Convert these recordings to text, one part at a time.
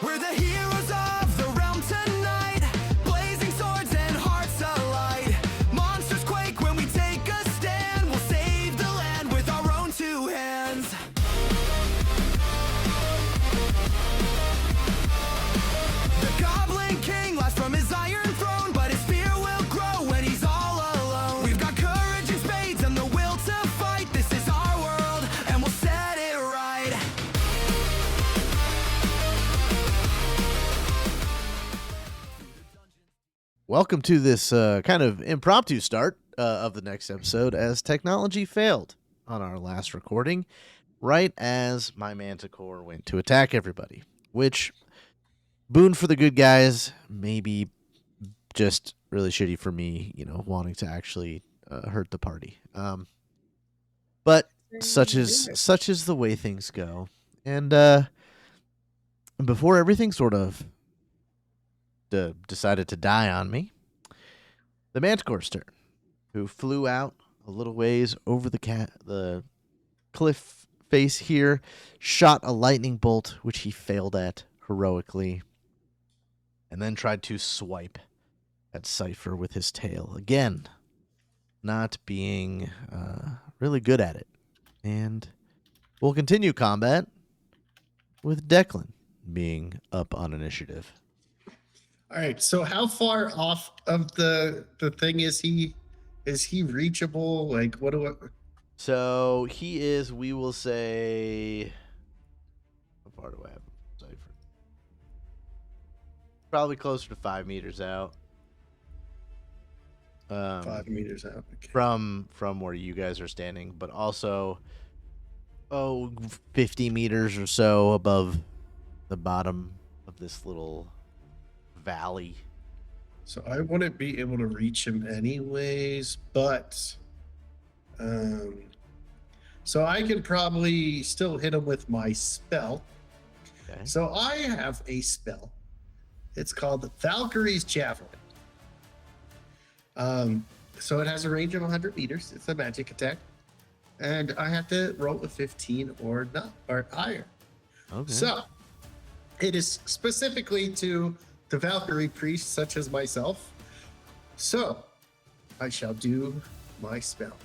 We're the heroes of the realm tonight, blazing swords and hearts alight. Monsters quake when we take a stand. We'll save the land with our own two hands. The Goblin King laughs from his iron throne, but his fear will grow when he's all alone. We've got courage in spades and the will to fight. This is our world, and we'll set it right. Welcome to this kind of impromptu start of the next episode, as technology failed on our last recording, right as my manticore went to attack everybody, which, boon for the good guys, maybe just really shitty for me, wanting to actually hurt the party. But such is the way things go. And before everything sort of decided to die on me, the manticore's turn, who flew out a little ways over the cliff face here, shot a lightning bolt, which he failed at heroically, and then tried to swipe at Cypher with his tail, again not being really good at it. And we'll continue combat with Declan being up on initiative. All right. So how far off of the thing is he? Is he reachable? Like, what do I? So he is, we will say, how far do I have Cypher? Probably closer to 5 meters out. 5 meters out. Okay. From where you guys are standing, but also 50 meters or so above the bottom of this little valley. So I wouldn't be able to reach him anyways, but so I can probably still hit him with my spell. Okay. So I have a spell. It's called Valkyrie's Javelin. So it has a range of 100 meters. It's a magic attack, and I have to roll a 15 or not or higher. Okay. So it is specifically to the Valkyrie priests such as myself. So I shall do my spell.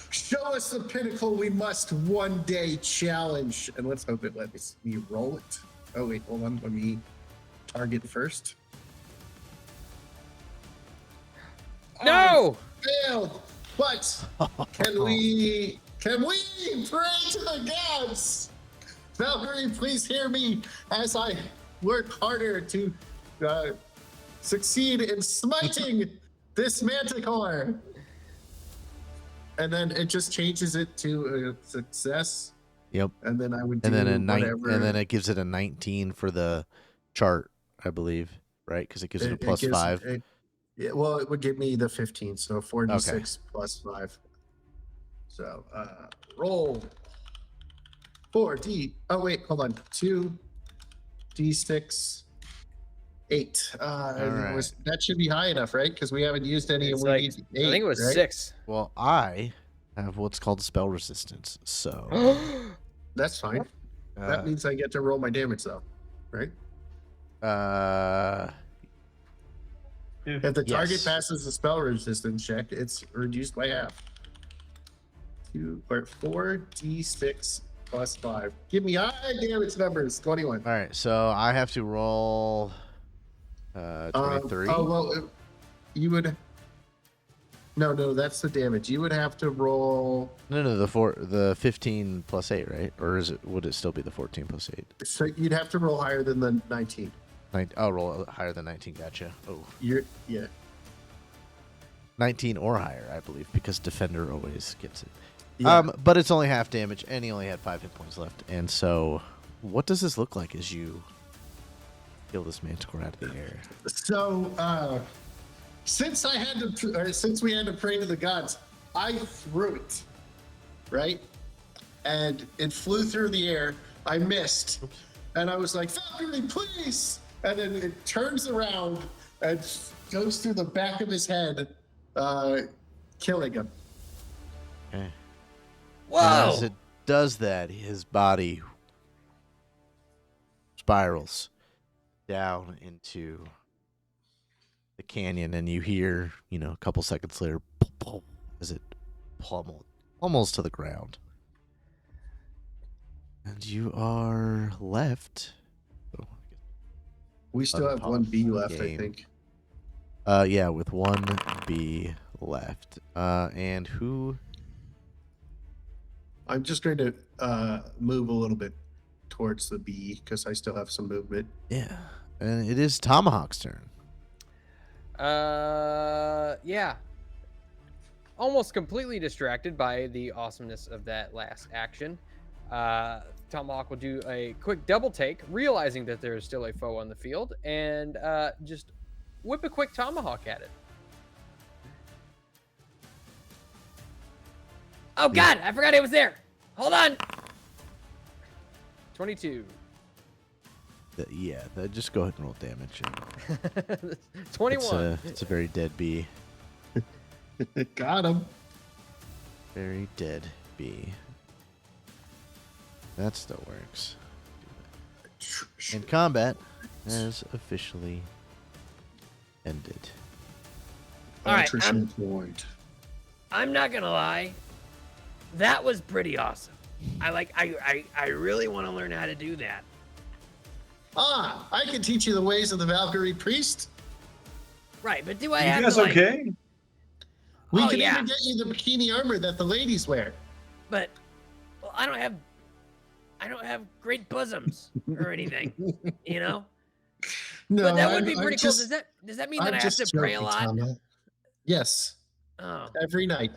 Show us the pinnacle we must one day challenge. And let's hope it lets me roll it. Oh wait, hold on. Let me target first. No! Failed. But can we pray to the gods? Valkyrie, please hear me as I work harder to succeed in smiting this manticore. And then it just changes it to a success. Yep. And then I would do And then whatever. and then it gives it a 19 for the chart, I believe, right? Because it gives it a plus 5. Well, it would give me the 15, so 4d6 plus 5. So roll 4d. Oh wait, hold on. 2d6 8. right. That should be high enough, right? Because we haven't used any. It's And we like, need 8, I think it was right? 6. Well, I have what's called spell resistance, so That's fine. That means I get to roll my damage though, right? If the target passes the spell resistance check, it's reduced by half. 4d6 plus 5. Give me high damage numbers. 21. all right. So I have to roll 23. You would. No, that's the damage. You would have to roll. No, the 15 plus 8, right? Or would it still be the 14 plus 8? So you'd have to roll higher than the 19. I'll roll higher than 19. Gotcha. Oh, Yeah. 19 or higher, I believe, because defender always gets it. Yeah. But it's only half damage, and he only had 5 hit points left. And so, what does this look like as you kill this manticore out of the air? So, since we had to pray to the gods, I threw it, right? And it flew through the air. I missed. Oops. And I was like, Valkyrie, please! And then it turns around and goes through the back of his head, killing him. Okay. Whoa! does that, his body spirals down into the canyon, and you hear, a couple seconds later, as it pummels to the ground. And you are left. We still have one B left, I game. think. Yeah, with one B left. And who? I'm just going to move a little bit towards the B because I still have some movement. Yeah, and it is Tomahawk's turn. Yeah. Almost completely distracted by the awesomeness of that last action. Tomahawk will do a quick double take, realizing that there is still a foe on the field, and just whip a quick tomahawk at it. Oh God, I forgot it was there. Hold on. 22. Yeah, just go ahead and roll damage. 21. It's a very dead bee. Got him. Very dead bee. That still works. And combat has officially ended. All right, Attrition point. I'm not gonna lie. That was pretty awesome. I really want to learn how to do that. I can teach you the ways of the Valkyrie priest. Right, but do I You have guys to okay? We Oh, can yeah. even get you the bikini armor that the ladies wear. But well, I don't have great bosoms or anything, you know? No, But that would be I'm pretty cool. just- Does that mean that I'm I have just to pray a joking, lot? Tama. Yes, Oh, every night.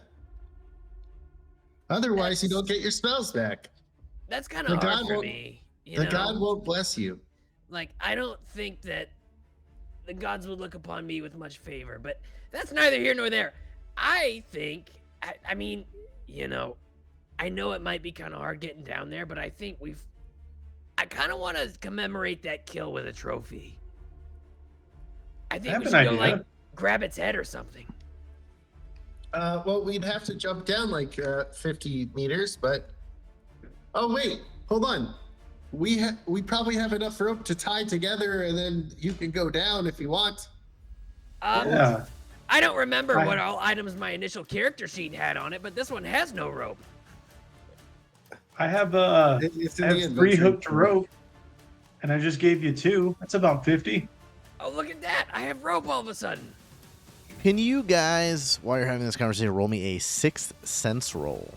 Otherwise, you don't get your spells back. that's kind The of hard God for won't- me. You The know? god won't bless you. Like, I don't think that the gods would look upon me with much favor, but that's neither here nor there. I think, I mean, I know it might be kind of hard getting down there, but I think I kind of want to commemorate that kill with a trophy. I think have we an should go, idea. like, grab its head or something. Well, we'd have to jump down like 50 meters, but oh wait, hold on. We probably have enough rope to tie together, and then you can go down if you want. Yeah. I don't remember Right. what all items my initial character sheet had on it, but this one has no rope. I have It's in I the have 3 inventory. hooked rope, and I just gave you 2. That's about 50. Oh, look at that. I have rope all of a sudden. Can you guys, while you're having this conversation, roll me a sixth sense roll?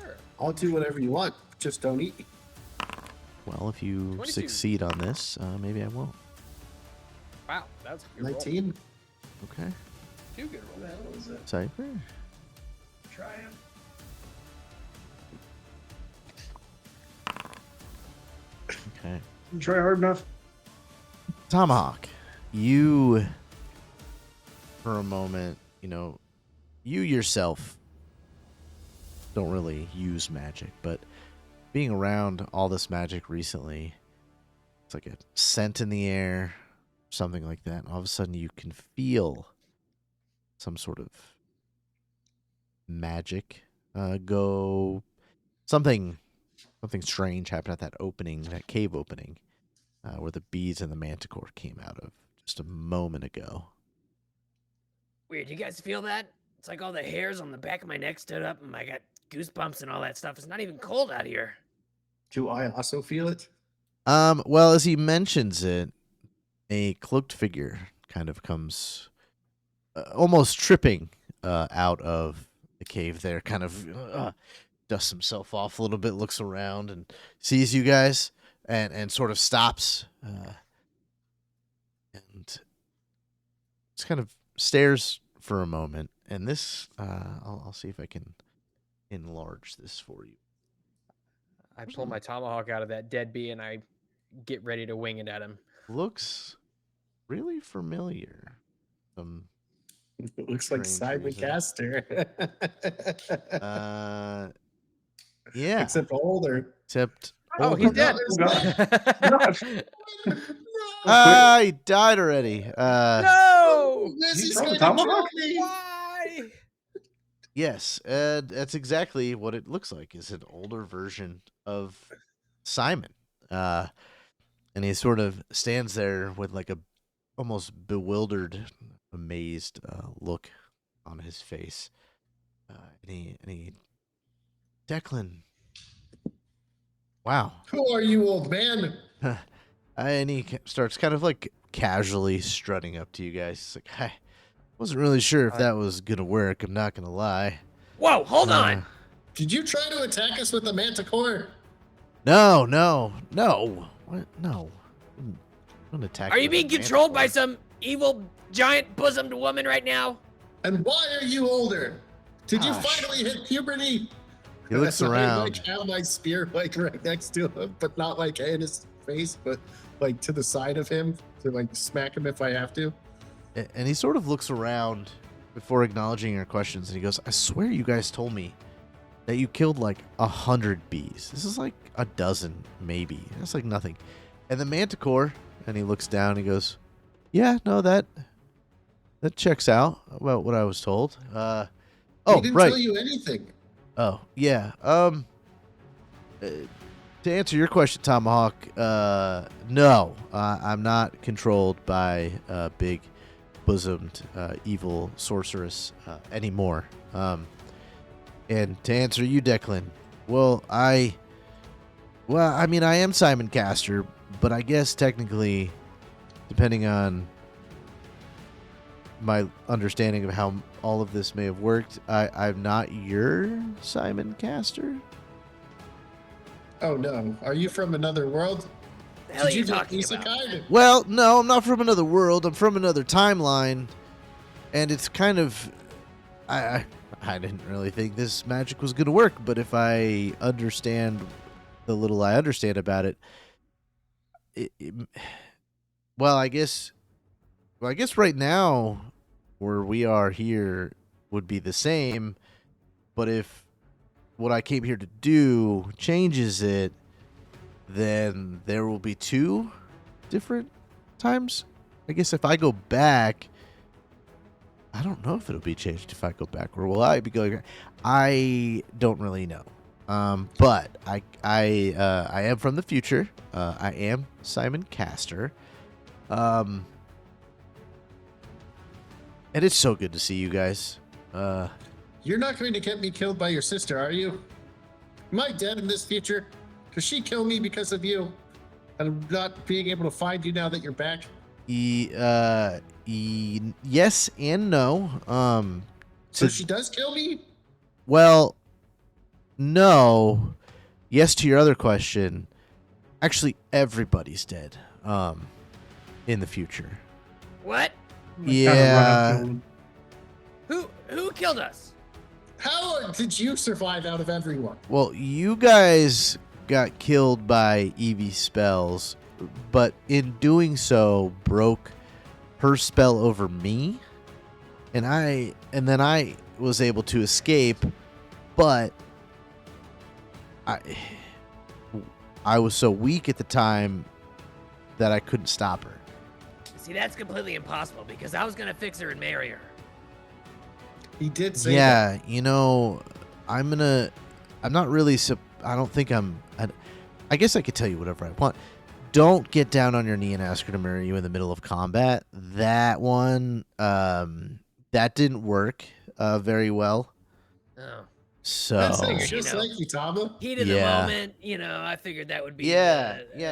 Sure. I'll do whatever you want. Just don't eat me. Well, if you 22. succeed on this, maybe I won't. Wow, that's a good roll. 19. Okay. 2 good rolls. What was it? Cypher. Try him. Okay. You try hard enough. Tomahawk, you, for a moment, you yourself don't really use magic, but being around all this magic recently, it's like a scent in the air, something like that. And all of a sudden you can feel some sort of magic go, something strange happened at that opening, that cave opening, where the bees and the manticore came out of just a moment ago. Weird. You guys feel that? It's like all the hairs on the back of my neck stood up and I got goosebumps and all that stuff. It's not even cold out here. Do I also feel it? Well, as he mentions it, a cloaked figure kind of comes, almost tripping out of the cave there, kind of dusts himself off a little bit, looks around and sees you guys and sort of stops and just kind of stares for a moment. And this, I'll see if I can enlarge this for you. I pull my tomahawk out of that dead bee and I get ready to wing it at him. Looks really familiar. It looks like Strange Simon reason. Castor. Yeah. Except older. Except Oh, he's older. dead. Gosh. He died already. No! This You is throw gonna the tomahawk? kill me. Why? Yes, that's exactly what it looks like. Is an older version of Simon. Uh, and he sort of stands there with like a almost bewildered, amazed look on his face. And he, Declan, wow. Who are you, old man? And he starts kind of like casually strutting up to you guys. He's like, I wasn't really sure if that was gonna work. I'm not gonna lie. Whoa, hold on. Did you try to attack us with the manticore? No. What? No. I'm gonna attack. Are you with a being controlled by manticore. some evil giant bosomed woman right now? And why are you older? Did you Gosh. finally hit puberty? He looks I around. like have my spear like right next to him, but not like in his face, but like to the side of him to like smack him if I have to. And he sort of looks around before acknowledging your questions, and he goes, I swear you guys told me that you killed like 100 bees. This is like a dozen, maybe. That's like nothing. And the manticore, and he looks down, and he goes, yeah, no, that checks out about what I was told. He Oh, didn't right. tell you anything. Oh, yeah. To answer your question, Tomahawk, no, I'm not controlled by big bosomed evil sorceress anymore. And to answer you, Declan, I mean, I am Simon Caster, but I guess technically, depending on my understanding of how all of this may have worked, I'm not your Simon Caster. Oh no. Are you from another world? The hell are Did you get talking about? isekai? Well, no, I'm not from another world. I'm from another timeline, and it's kind of, I didn't really think this magic was going to work, but if I understand the little I understand about it, well, I guess right now where we are here would be the same, but if what I came here to do changes it, then there will be two different times. I guess if I go back, I don't know if it'll be changed if I go back, or will I be going? I don't really know. But I am from the future. I am Simon Caster. And it's so good to see you guys. You're not going to get me killed by your sister, are you? Am I dead in this future? Does she kill me because of you? And I'm not being able to find you now that you're back? Yes and no. So to- she does kill me? Well, no. Yes to your other question. Actually, everybody's dead. In the future. What? I'm gonna kinda run up to him. Who killed us? How did you survive out of everyone? Well, you guys got killed by Evie spells, but in doing so broke her spell over me, and then I was able to escape, but I was so weak at the time that I couldn't stop her. See, that's completely impossible because I was gonna fix her and marry her. He did say that. Yeah, you know, I'm not really, I don't think I guess I could tell you whatever I want. Don't get down on your knee and ask her to marry you in the middle of combat. That one, that didn't work very well. Oh. So, That sounds You just know. like you, Tama. Heat of the Yeah. moment, I figured that would be no, that'd be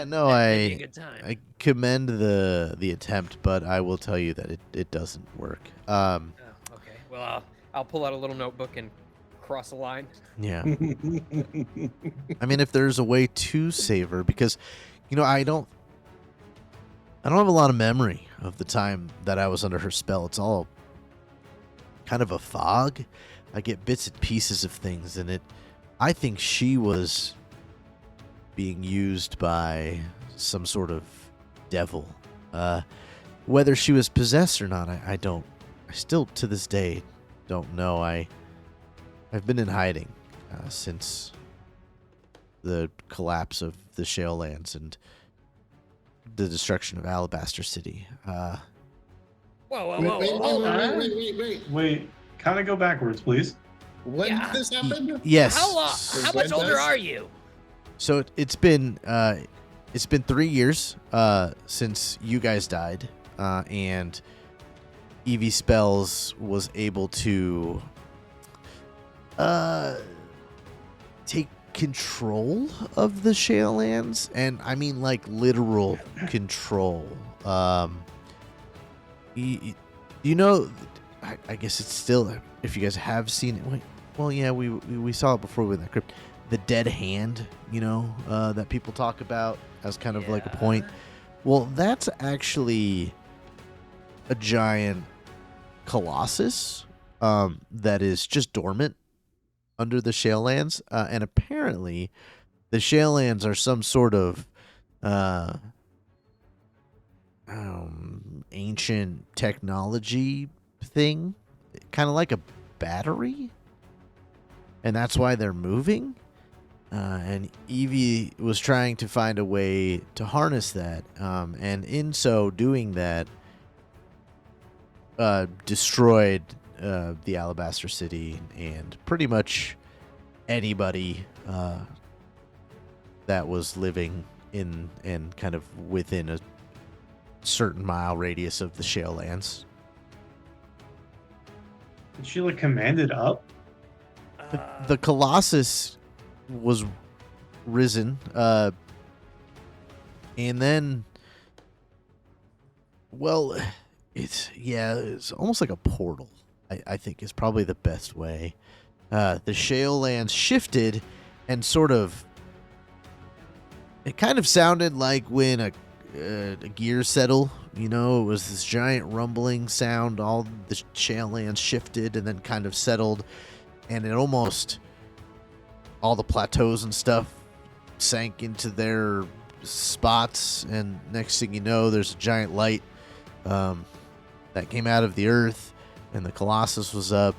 a good time. I commend the attempt, but I will tell you that it doesn't work. Oh, okay. Well, I'll pull out a little notebook and cross a line. Yeah. I mean, if there's a way to save her, because, I don't have a lot of memory of the time that I was under her spell. It's all kind of a fog. I get bits and pieces of things, and I think she was being used by some sort of devil. Whether she was possessed or not, I still to this day don't know. I've been in hiding since the collapse of the Shale Lands and the destruction of Alabaster City. Whoa, whoa, Wait, whoa, wait, hold on. wait. Wait, kind of go backwards, please. When Yeah. did this happen? Yes. How much older are you? So it's been 3 years since you guys died, and Evie Spells was able to take control of the Shale Lands, and I mean like literal control. You know, I guess it's still, if you guys have seen it. Wait, well, yeah, we saw it before we went in that crypt. The dead hand, that people talk about as kind of like a point. Well, that's actually a giant colossus that is just dormant under the Shale Lands, and apparently the Shale Lands are some sort of ancient technology thing, kind of like a battery, and that's why they're moving. And Evie was trying to find a way to harness that, and in so doing that, destroyed the Alabaster City and pretty much anybody that was living in and kind of within a certain mile radius of the Shale Lands. Did she like commanded up? The Colossus was risen, and then, well, it's almost like a portal. I think is probably the best way. The Shale Lands shifted, and sort of, it kind of sounded like when a gear settle. It was this giant rumbling sound. All the Shale Lands shifted and then kind of settled, and it almost, all the plateaus and stuff sank into their spots, and next thing you know, there's a giant light that came out of the earth, and the Colossus was up,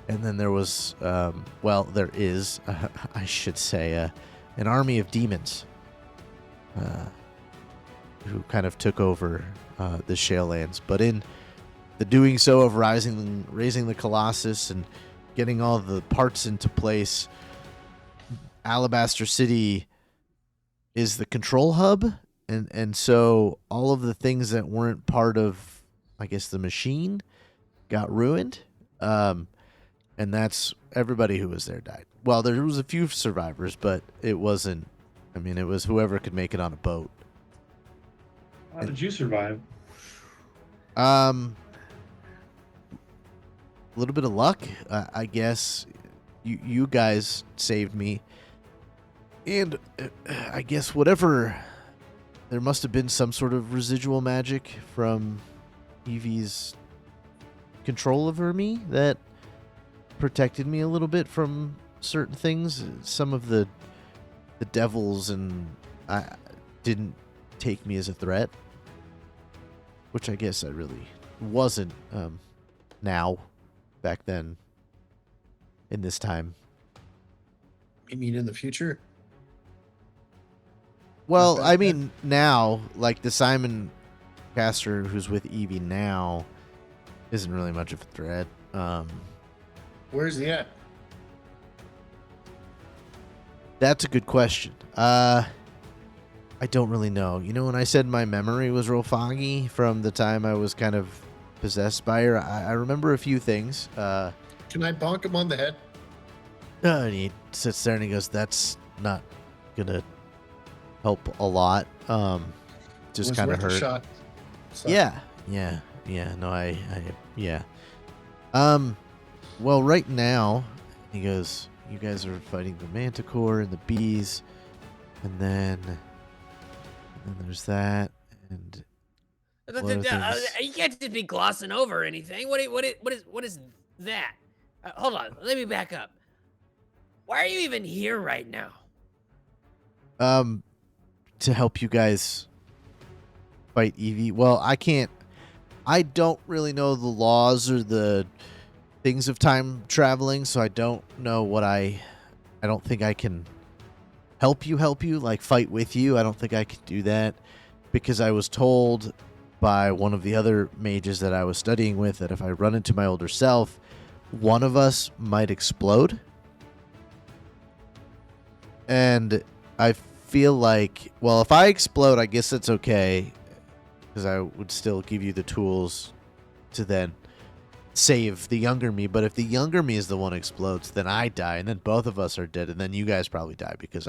and then there was, there is, I should say, an army of demons who kind of took over the Shale Lands. But in the doing so of raising the Colossus and getting all the parts into place, Alabaster City is the control hub, and so all of the things that weren't part of, I guess, the machine got ruined, and that's everybody who was there died. Well, there was a few survivors, but it wasn't, it was whoever could make it on a boat. How did you survive? A little bit of luck, I guess. You guys saved me. And I guess there must have been some sort of residual magic from Evie's control over me that protected me a little bit from certain things. Some of the devils and I didn't take me as a threat, which I guess I really wasn't now, back then, in this time. You mean in the future? Well, I mean, now, like the Simon caster who's with Evie now isn't really much of a threat. Where's he at? That's a good question. I don't really know. When I said my memory was real foggy from the time I was kind of possessed by her, I remember a few things. Can I bonk him on the head? And he sits there and he goes, "That's not gonna help a lot. Just Was kind of worth a hurt." shot. So, Yeah. No, yeah. Well, right now, he goes, "You guys are fighting the Manticore and the bees, and then there's that, and what other things?" You can't just be glossing over anything. What is that? Hold on, let me back up. Why are you even here right now? To help you guys fight Evie. Well, I don't really know the laws or the things of time traveling, so I don't know I don't think I can help you, like fight with you. I don't think I can do that, because I was told by one of the other mages that I was studying with that if I run into my older self, one of us might explode. And I feel like, well, if I explode, I guess that's okay, because I would still give you the tools to then save the younger me. But if the younger me is the one who explodes, then I die, and then both of us are dead, and then you guys probably die because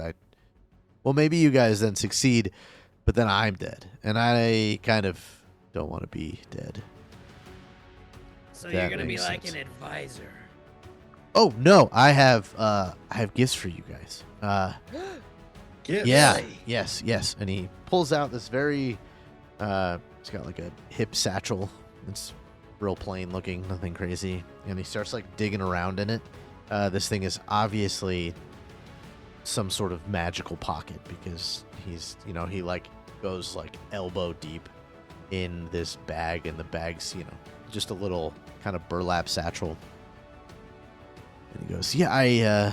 well, maybe you guys then succeed, but then I'm dead, and I kind of don't want to be dead. So That you're gonna be makes like sense. an advisor. Oh no, I have gifts for you guys. Gifts. Yeah, yes. And he pulls out this very, it's got like a hip satchel. It's real plain looking, nothing crazy. And he starts like digging around in it. This thing is obviously some sort of magical pocket because he's, he like goes like elbow deep in this bag, and the bag's, just a little kind of burlap satchel. And he goes, yeah,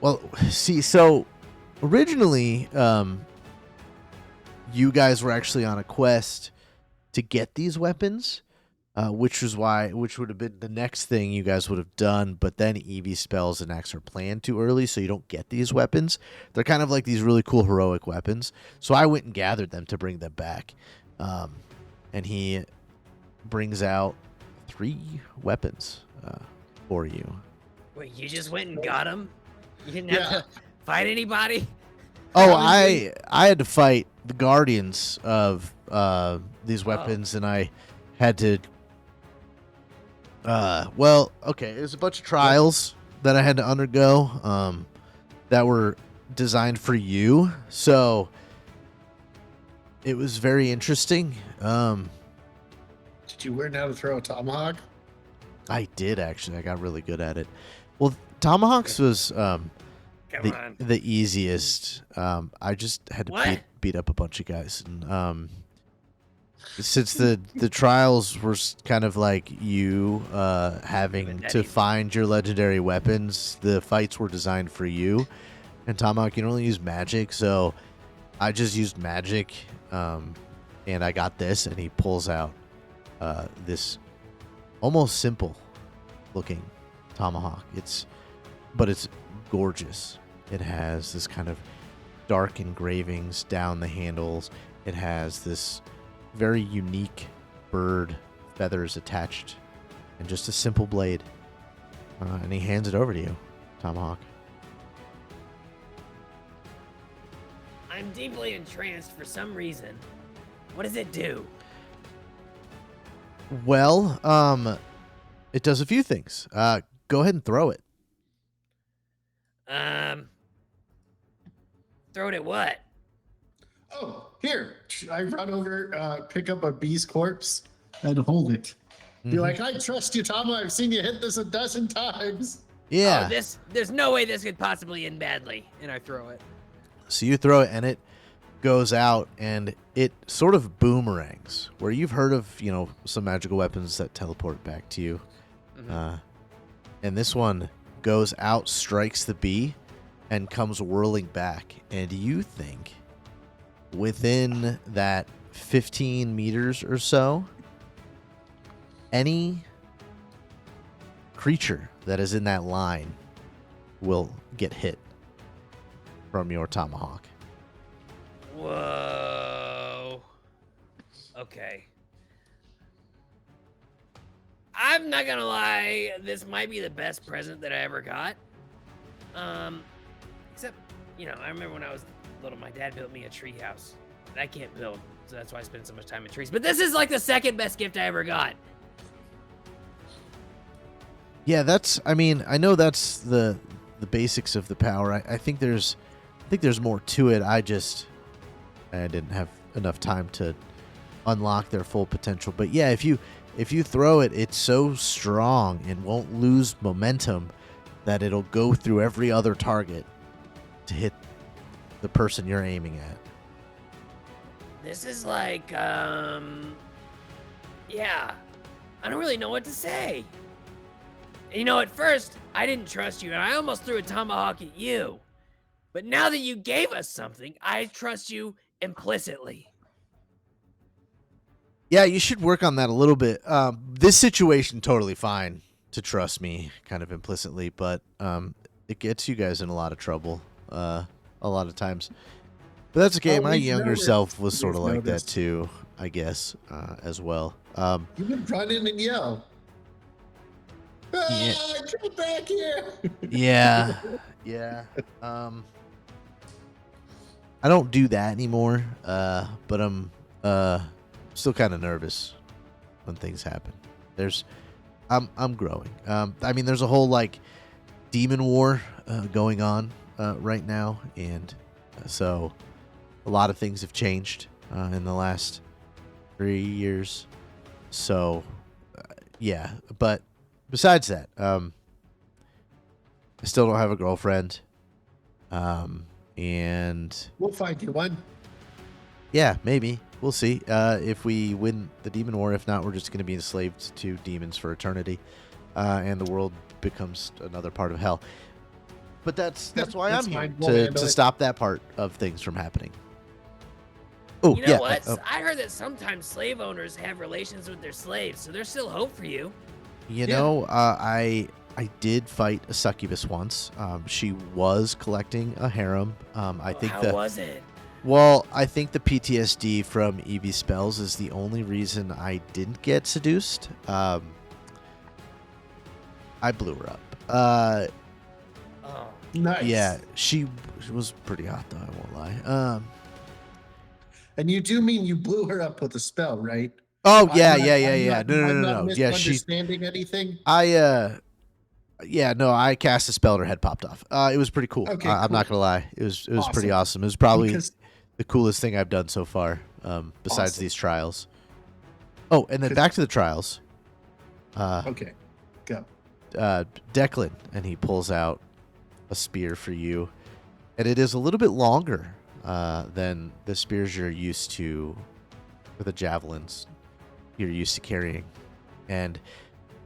well, see, so originally, you guys were actually on a quest to get these weapons, which would have been the next thing you guys would have done, but then EV spells and acts are planned too early, so you don't get these weapons. They're kind of like these really cool heroic weapons, so I went and gathered them to bring them back. And he brings out 3 weapons for you. Wait, you just went and got him? You didn't have to fight anybody? Oh, I had to fight the guardians of these weapons, and I had to. Well, okay, there's a bunch of trials that I had to undergo that were designed for you, so it was very interesting. Did you learn how to throw a tomahawk? I did actually. I got really good at it. Well, tomahawks was Come on. the easiest. I just had to What? beat up a bunch of guys, and since the trials were kind of like you having to find your legendary weapons, the fights were designed for you. And tomahawk, you can only use magic, so I just used magic, and I got this. And he pulls out this almost simple looking tomahawk. But it's gorgeous. It has this kind of dark engravings down the handles. It has this very unique bird feathers attached, and just a simple blade. And he hands it over to you, Tomahawk. I'm deeply entranced for some reason. What does it do? Well, it does a few things. Go ahead and throw it. Throw it at what? Oh, here. I run over, pick up a bee's corpse and hold it. Be like, I trust you, Tom. I've seen you hit this a dozen times. Yeah. Oh, there's no way this could possibly end badly. And I throw it. So you throw it, and it goes out, and it sort of boomerangs. Where you've heard of, some magical weapons that teleport back to you. Mm-hmm. And this one goes out, strikes the bee, and comes whirling back. And you think within that 15 meters or so, any creature that is in that line will get hit from your tomahawk. Whoa. Okay. I'm not gonna lie, this might be the best present that I ever got. Except, I remember when I was little, my dad built me a tree house. And I can't build, so that's why I spend so much time in trees. But this is like the second best gift I ever got. Yeah, I know that's the basics of the power. I think there's more to it. I didn't have enough time to unlock their full potential. But yeah, if you throw it, it's so strong and won't lose momentum that it'll go through every other target to hit the person you're aiming at. This is like, yeah. I don't really know what to say. At first, I didn't trust you, and I almost threw a tomahawk at you. But now that you gave us something, I trust you implicitly. Yeah, you should work on that a little bit. This situation totally fine to trust me, kind of implicitly, but it gets you guys in a lot of trouble a lot of times. But that's okay. Oh, My we've younger noticed. self was sort We've of like that noticed. too, I guess, as well. You would run in and yell, Yeah, "Ah, get back here!" yeah, yeah. Um, I don't do that anymore. But I'm still kind of nervous when things happen. I'm growing. I mean, there's a whole like demon war going on right now, and so a lot of things have changed in the last 3 years. So yeah, but besides that, I still don't have a girlfriend, and We'll find you one. yeah, maybe we'll see if we win the demon war. If not, we're just going to be enslaved to demons for eternity, and the world becomes another part of hell. But that's why That's I'm here fine. We'll handle to it. stop that part of things from happening. Oh You know yeah, what? I heard that sometimes slave owners have relations with their slaves, so there's still hope for you. you Yeah. know, I did fight a succubus once. She was collecting a harem. I think How the was it? well, I think the PTSD from EV spells is the only reason I didn't get seduced. I blew her up. Oh, Nice. Yeah, she was pretty hot though. I won't lie. And you do mean you blew her up with a spell, right? Oh yeah, I'm not, yeah. I'm not, No, no, I'm no, not no. Yeah, she. misunderstanding anything. Yeah, no. I cast a spell and her head popped off. It was pretty cool. Okay, I'm not cool. gonna lie. It was pretty Awesome. awesome. It was probably Because the coolest thing I've done so far. Besides Awesome. these trials. Oh, and then 'Cause- back to the trials. okay, go. Declan, and he pulls out a spear for you, and it is a little bit longer than the spears you're used to, or the javelins you're used to carrying, and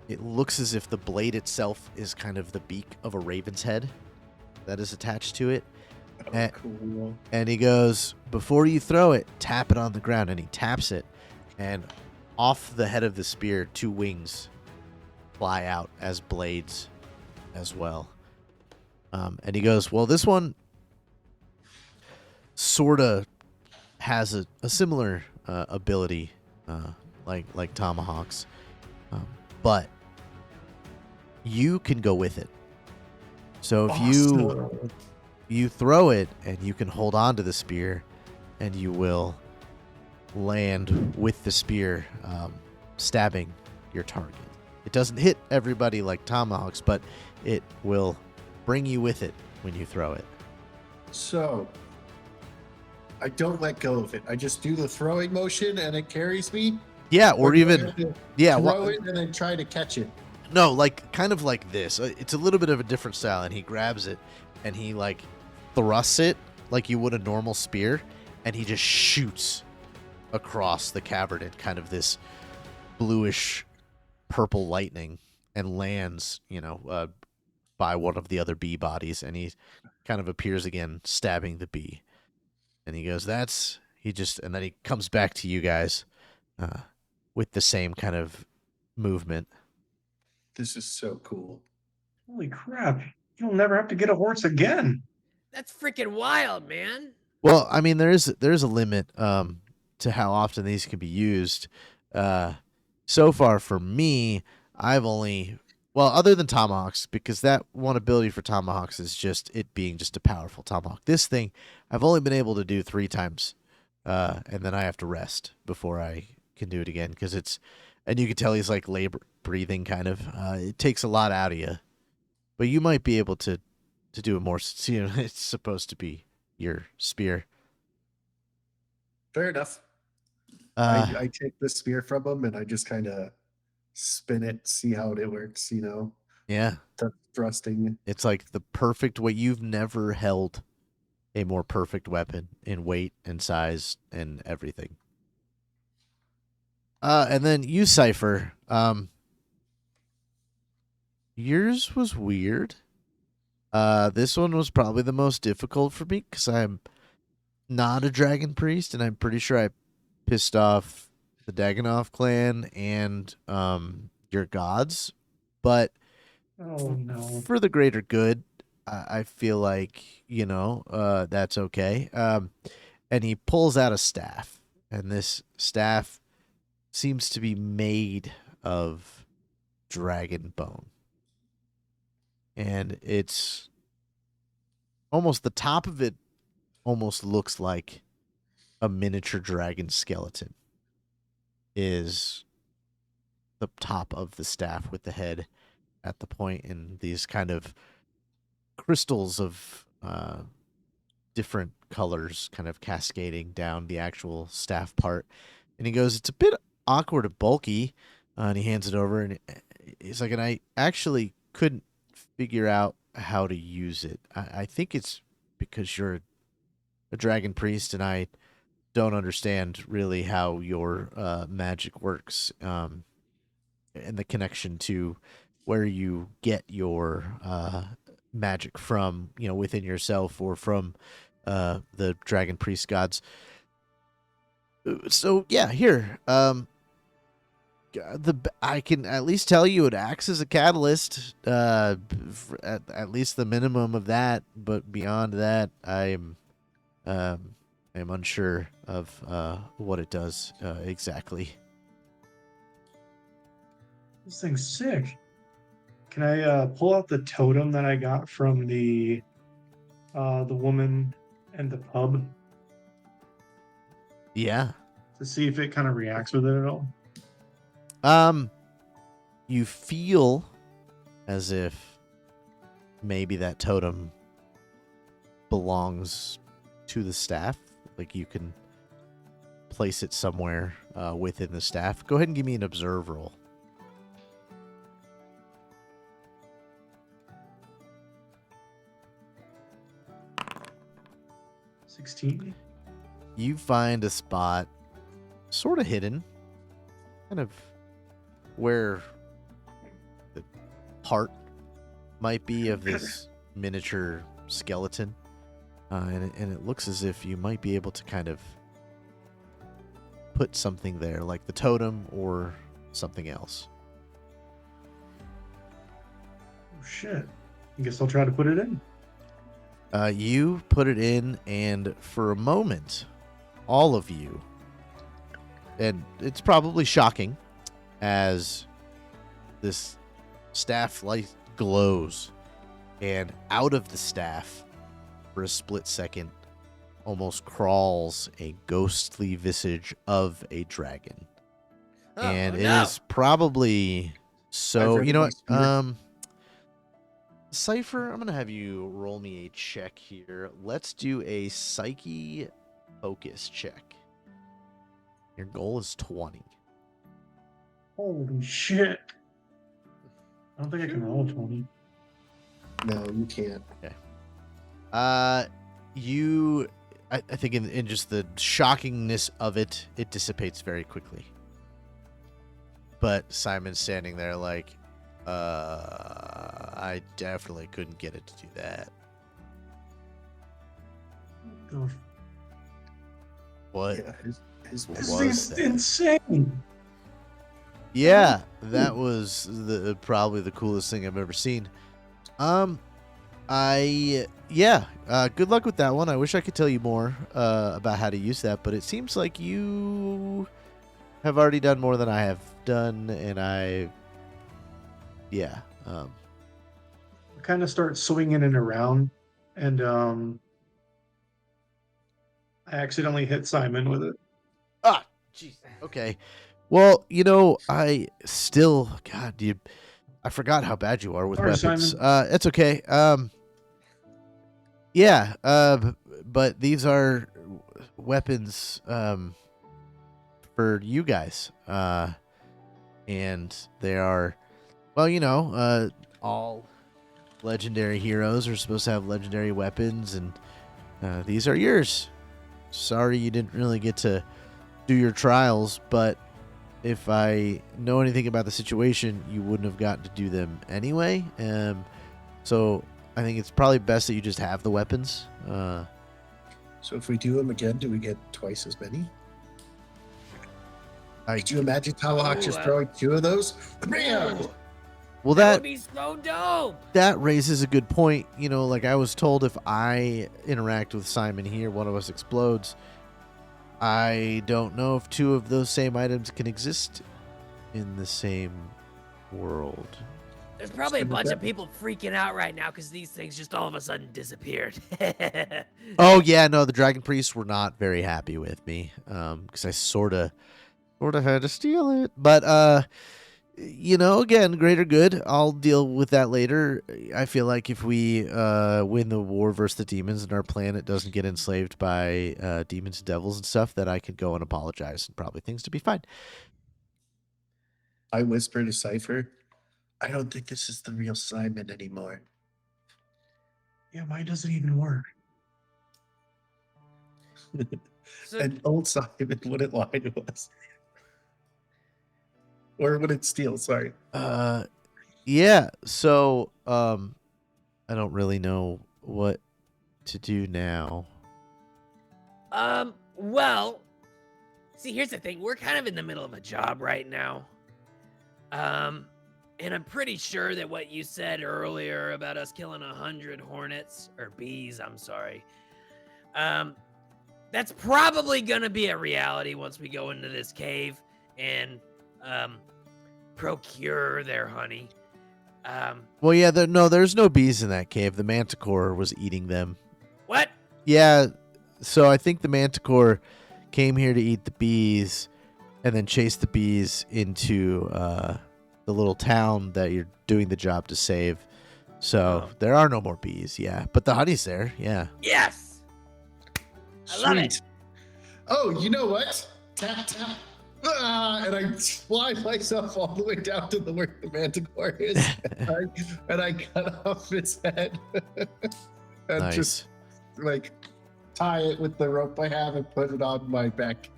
it looks as if the blade itself is kind of the beak of a raven's head that is attached to it. Oh, cool. And he goes, before you throw it, tap it on the ground, and he taps it, and off the head of the spear, two wings fly out as blades as well. And he goes, well, this one sort of has a similar ability, like tomahawks, but you can go with it. So if Awesome. you throw it, and you can hold on to the spear, and you will land with the spear, stabbing your target. It doesn't hit everybody like tomahawks, but it will bring you with it when you throw it. So I don't let go of it. I just do the throwing motion and it carries me. Yeah, or do I even have to yeah, throw it and then try to catch it. no, like kind of like this. It's a little bit of a different style, and he grabs it and he like thrusts it like you would a normal spear, and he just shoots across the cavern in kind of this bluish purple lightning, and lands, by one of the other bee bodies, and he kind of appears again, stabbing the bee. And he goes, and then he comes back to you guys with the same kind of movement. This is so cool. Holy crap. You'll never have to get a horse again. that's freaking wild, man. Well, I mean, there is a limit to how often these can be used. So far for me, I've only, well, other than tomahawks, because that one ability for tomahawks is just it being just a powerful tomahawk. This thing, I've only been able to do 3 times, and then I have to rest before I can do it again, because and you can tell he's like labor breathing kind of. It takes a lot out of you, but you might be able to do it more. It's supposed to be your spear. Fair enough. Uh, I take the spear from him and I just kind of spin it, see how it works, yeah, the thrusting. it's like the perfect way. You've never held a more perfect weapon in weight and size and everything. And then you, Cypher. Yours was weird. This one was probably the most difficult for me because I'm not a dragon priest, and I'm pretty sure I pissed off the Daganov clan and your gods, but Oh no. for the greater good, I feel like that's okay. And he pulls out a staff, and this staff seems to be made of dragon bone, and it's almost the top of it almost looks like a miniature dragon skeleton is the top of the staff with the head at the point and these kind of crystals of different colors kind of cascading down the actual staff part. And he goes, it's a bit awkward and bulky. And he hands it over and he's like, and I actually couldn't figure out how to use it. I think it's because you're a dragon priest and I don't understand really how your magic works and the connection to where you get your magic from, within yourself or from the dragon priest gods. So yeah, here, I can at least tell you it acts as a catalyst, at least the minimum of that. But beyond that, I'm unsure of what it does exactly. This thing's sick. Can I pull out the totem that I got from the woman and the pub Yeah. to see if it kind of reacts with it at all? You feel as if maybe that totem belongs to the staff. Like you can place it somewhere within the staff. Go ahead and give me an observe roll. $16. You find a spot sort of hidden, kind of where the heart might be of this miniature skeleton. And it looks as if you might be able to kind of put something there, like the totem or something else. Oh shit. I guess I'll try to put it in. You put it in, and for a moment, all of you, and it's probably shocking, as this staff light glows, and out of the staff, for a split second, almost crawls a ghostly visage of a dragon. And it is probably so. I've You know read what? these Cypher, I'm gonna have you roll me a check here. Let's do a psyche focus check. Your goal is 20. Holy shit. I don't think I can roll 20. No, you can't. I think in just the shockingness of it, it dissipates very quickly. But Simon's standing there like, I definitely couldn't get it to do that. Oh, What? Yeah, his What this was thing's that? insane. Yeah, that was probably the coolest thing I've ever seen. Good luck with that one. I wish I could tell you more about how to use that, but it seems like you have already done more than I have done, and I Kind of start swinging it around, and I accidentally hit Simon with it. Ah, jeez. Okay. Well, I still, God, I forgot how bad you are with Sorry, weapons. Simon. It's okay. But these are weapons for you guys. And they are, well, all legendary heroes are supposed to have legendary weapons, and these are yours. Sorry you didn't really get to do your trials, but if I know anything about the situation, you wouldn't have gotten to do them anyway. So I think it's probably best that you just have the weapons. So if we do them again, do we get twice as many? Could you imagine Tomahawk just throwing 2 of those? Bam! Well, That would that be so dope. that raises a good point. You know, like I was told, if I interact with Simon here, one of us explodes. I don't know if 2 of those same items can exist in the same world. There's probably a Super bunch of good. people freaking out right now because these things just all of a sudden disappeared. Oh yeah, no, the dragon priests were not very happy with me, because I sort of had to steal it. But you know, again, greater good. I'll deal with that later. I feel like if we win the war versus the demons and our planet doesn't get enslaved by demons and devils and stuff, that I can go and apologize and probably things to be fine. I whisper to Cypher, I don't think this is the real Simon anymore. Yeah, mine doesn't even work. So, And old Simon wouldn't lie to us. Or wouldn't steal, sorry. Yeah. So I don't really know what to do now. well, see, here's the thing. We're kind of in the middle of a job right now. And I'm pretty sure that what you said earlier about us killing 100 hornets, or bees, I'm sorry. That's probably gonna be a reality once we go into this cave and procure their honey. Well, yeah, there's no bees in that cave. The manticore was eating them. What? Yeah, so I think the manticore came here to eat the bees and then chase the bees into the little town that you're doing the job to save. So there are no more bees, yeah. But the honey's there, yeah. Yes! I love it. Sweet. Oh, you know what? Tap, tap. And I fly myself all the way down to where the manticore is. and I cut off its head. And Nice. just like tie it with the rope I have and put it on my back.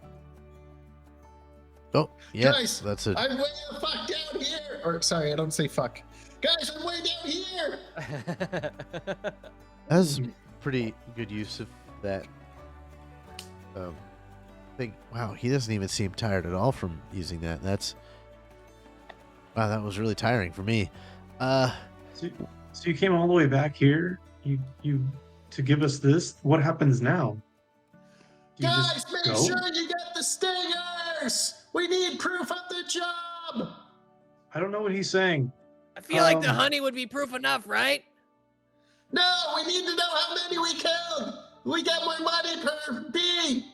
Oh, yeah, Guys, that's it. I'm way the fuck down here. Or sorry, I don't say fuck. Guys, I'm way down here. That's pretty good use of that thing. Wow, he doesn't even seem tired at all from using that. Wow, that was really tiring for me. So you came all the way back here, you to give us this. What happens now? Do you Guys, just make go? sure you get the stingers. We need proof of the job. I don't know what he's saying. I feel like the Um, honey would be proof enough, right? No, we need to know how many we killed. We get more money per bee.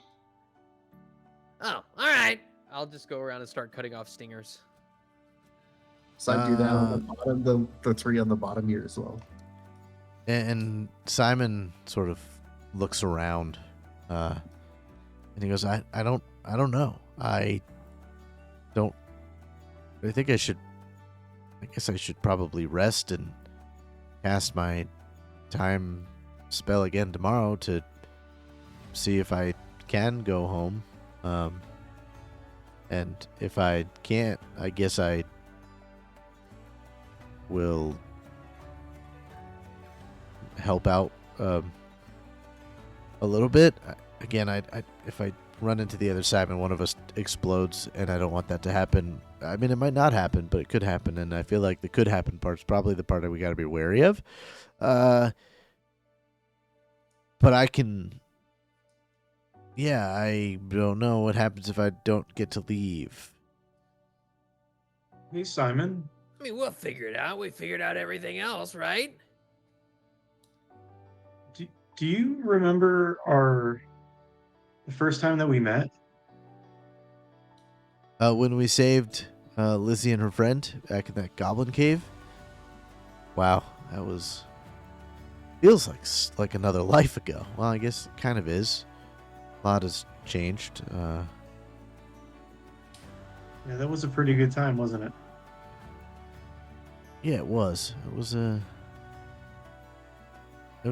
Oh, all right. I'll just go around and start cutting off stingers. So I do that on the bottom, the 3 on the bottom here as well. And Simon sort of looks around, and he goes, I don't know. I think I guess I should probably rest and cast my time spell again tomorrow to see if I can go home. And if I can't, I guess I will help out a little bit. Again, if I run into the other side and one of us explodes, and I don't want that to happen. I mean, it might not happen, but it could happen, and I feel like the could happen part's probably the part that we got to be wary of. But I can. Yeah, I don't know what happens if I don't get to leave. Hey, Simon. I mean, we'll figure it out. We figured out everything else, right? Do you remember the first time that we met? When we saved Lizzie and her friend back in that goblin cave. Wow, that feels like another life ago. Well, I guess it kind of is. A lot has changed. Yeah, that was a pretty good time, wasn't it? Yeah, it was. It was a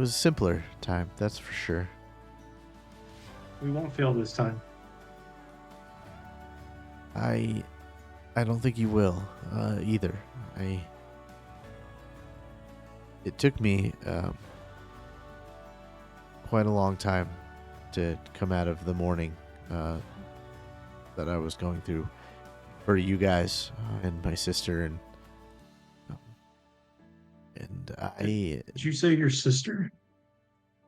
simpler time, that's for sure. We won't fail this time. I don't think you will either. It took me quite a long time to come out of the mourning that I was going through, for you guys and my sister um, and I. Did you say your sister?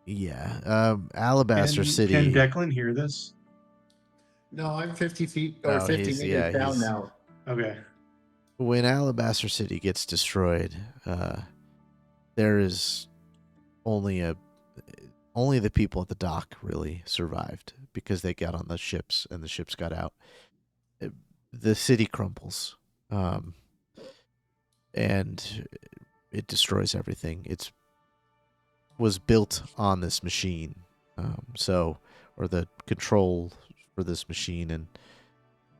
Yeah, Alabaster Can City. Declan hear this? No, I'm 50 feet or Oh, 50 he's- meters yeah, down he's- now. Okay. When Alabaster City gets destroyed, there is only the people at the dock really survived because they got on the ships and the ships got out. The city crumbles, and it destroys everything. It was built on this machine, or the control for this machine,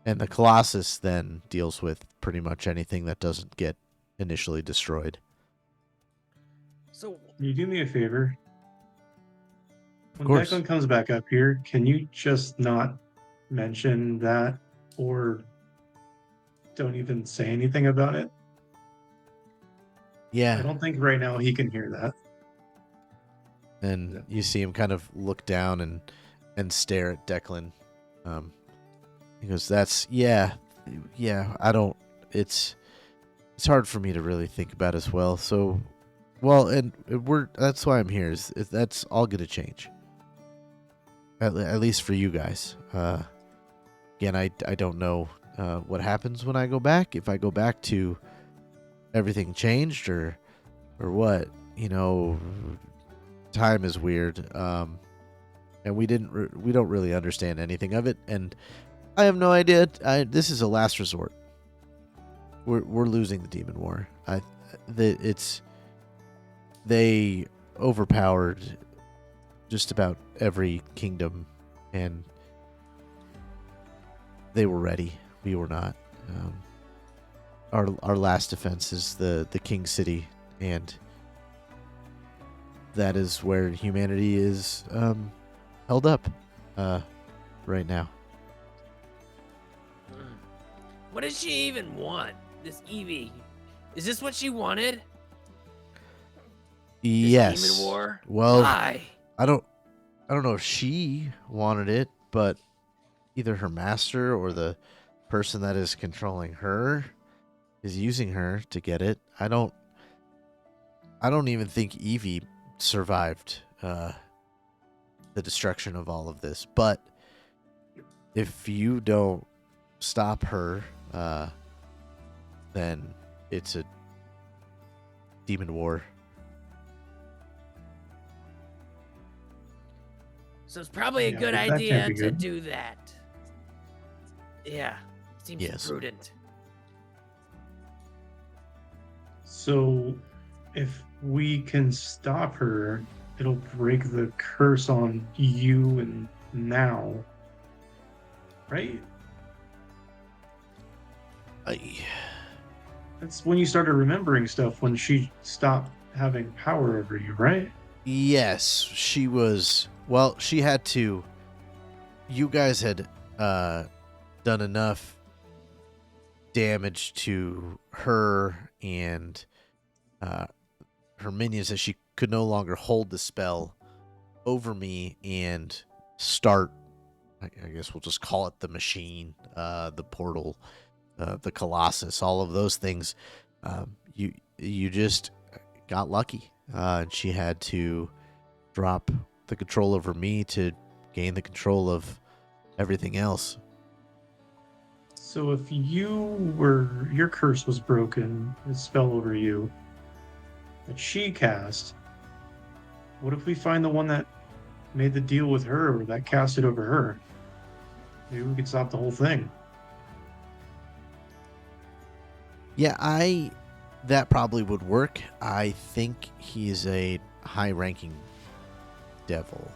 and the Colossus then deals with pretty much anything that doesn't get initially destroyed. So Can you do me a favor? When course. Declan comes back up here, can you just not mention that or don't even say anything about it? I Yeah, don't think right now he can hear that. and Yeah. you see him kind of look down and stare at Declan. He goes, "That's yeah. I don't. It's hard for me to really think about as well. So, well, and that's why I'm here. Is that's all gonna change. At least for you guys. Again, I don't know what happens when I go back. If I go back to everything changed or what, time is weird. And we don't really understand anything of it, and I have no idea. This is a last resort. We're losing the demon war. They overpowered just about every kingdom, and they were ready. We were not. Our last defense is the King City, and that is where humanity is held up right now. What does she even want? This Evie. Is this what she wanted? This Yes. Demon war? Well, Why? I don't know if she wanted it, but either her master or the person that is controlling her is using her to get it. I don't even think Evie survived the destruction of all of this. But if you don't stop her, then it's a demon war. So it's probably a Yeah, good that can't idea be to good. do that. Yeah, seems Yes. prudent. So if we can stop her, it'll break the curse on you and now. Right? That's when you started remembering stuff, when she stopped having power over you, right? Yes, she was. Well, she had to. You guys had done enough damage to her and her minions that she could no longer hold the spell over me and start. I guess we'll just call it the machine, the portal, the Colossus, all of those things. You just got lucky, and she had to drop the control over me to gain the control of everything else. So if your curse was broken, the spell over you that she cast, what if we find the one that made the deal with her or that cast it over her? Maybe we could stop the whole thing. Yeah, that probably would work. I think he's a high-ranking devil.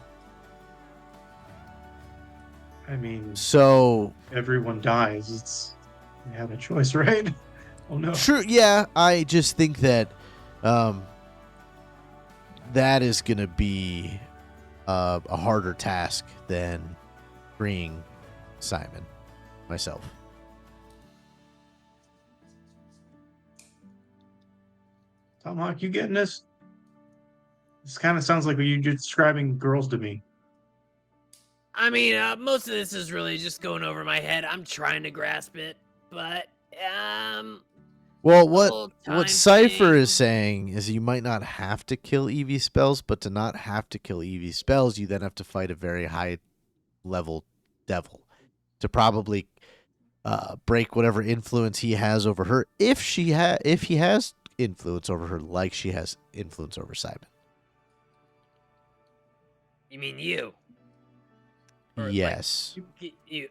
I mean, So everyone dies. We have a choice, right? Oh no. true. Yeah, I just think that that is going to be a harder task than freeing Simon, myself. Tomahawk, you getting this? This kind of sounds like you're describing girls to me. I mean, most of this is really just going over my head. I'm trying to grasp it, but Well, the whole time what Cypher thing- is saying is you might not have to kill EV spells, but to not have to kill EV spells, you then have to fight a very high level devil to probably break whatever influence he has over her, if he has influence over her, like she has influence over Simon. You mean you? Or, like, Yes. you.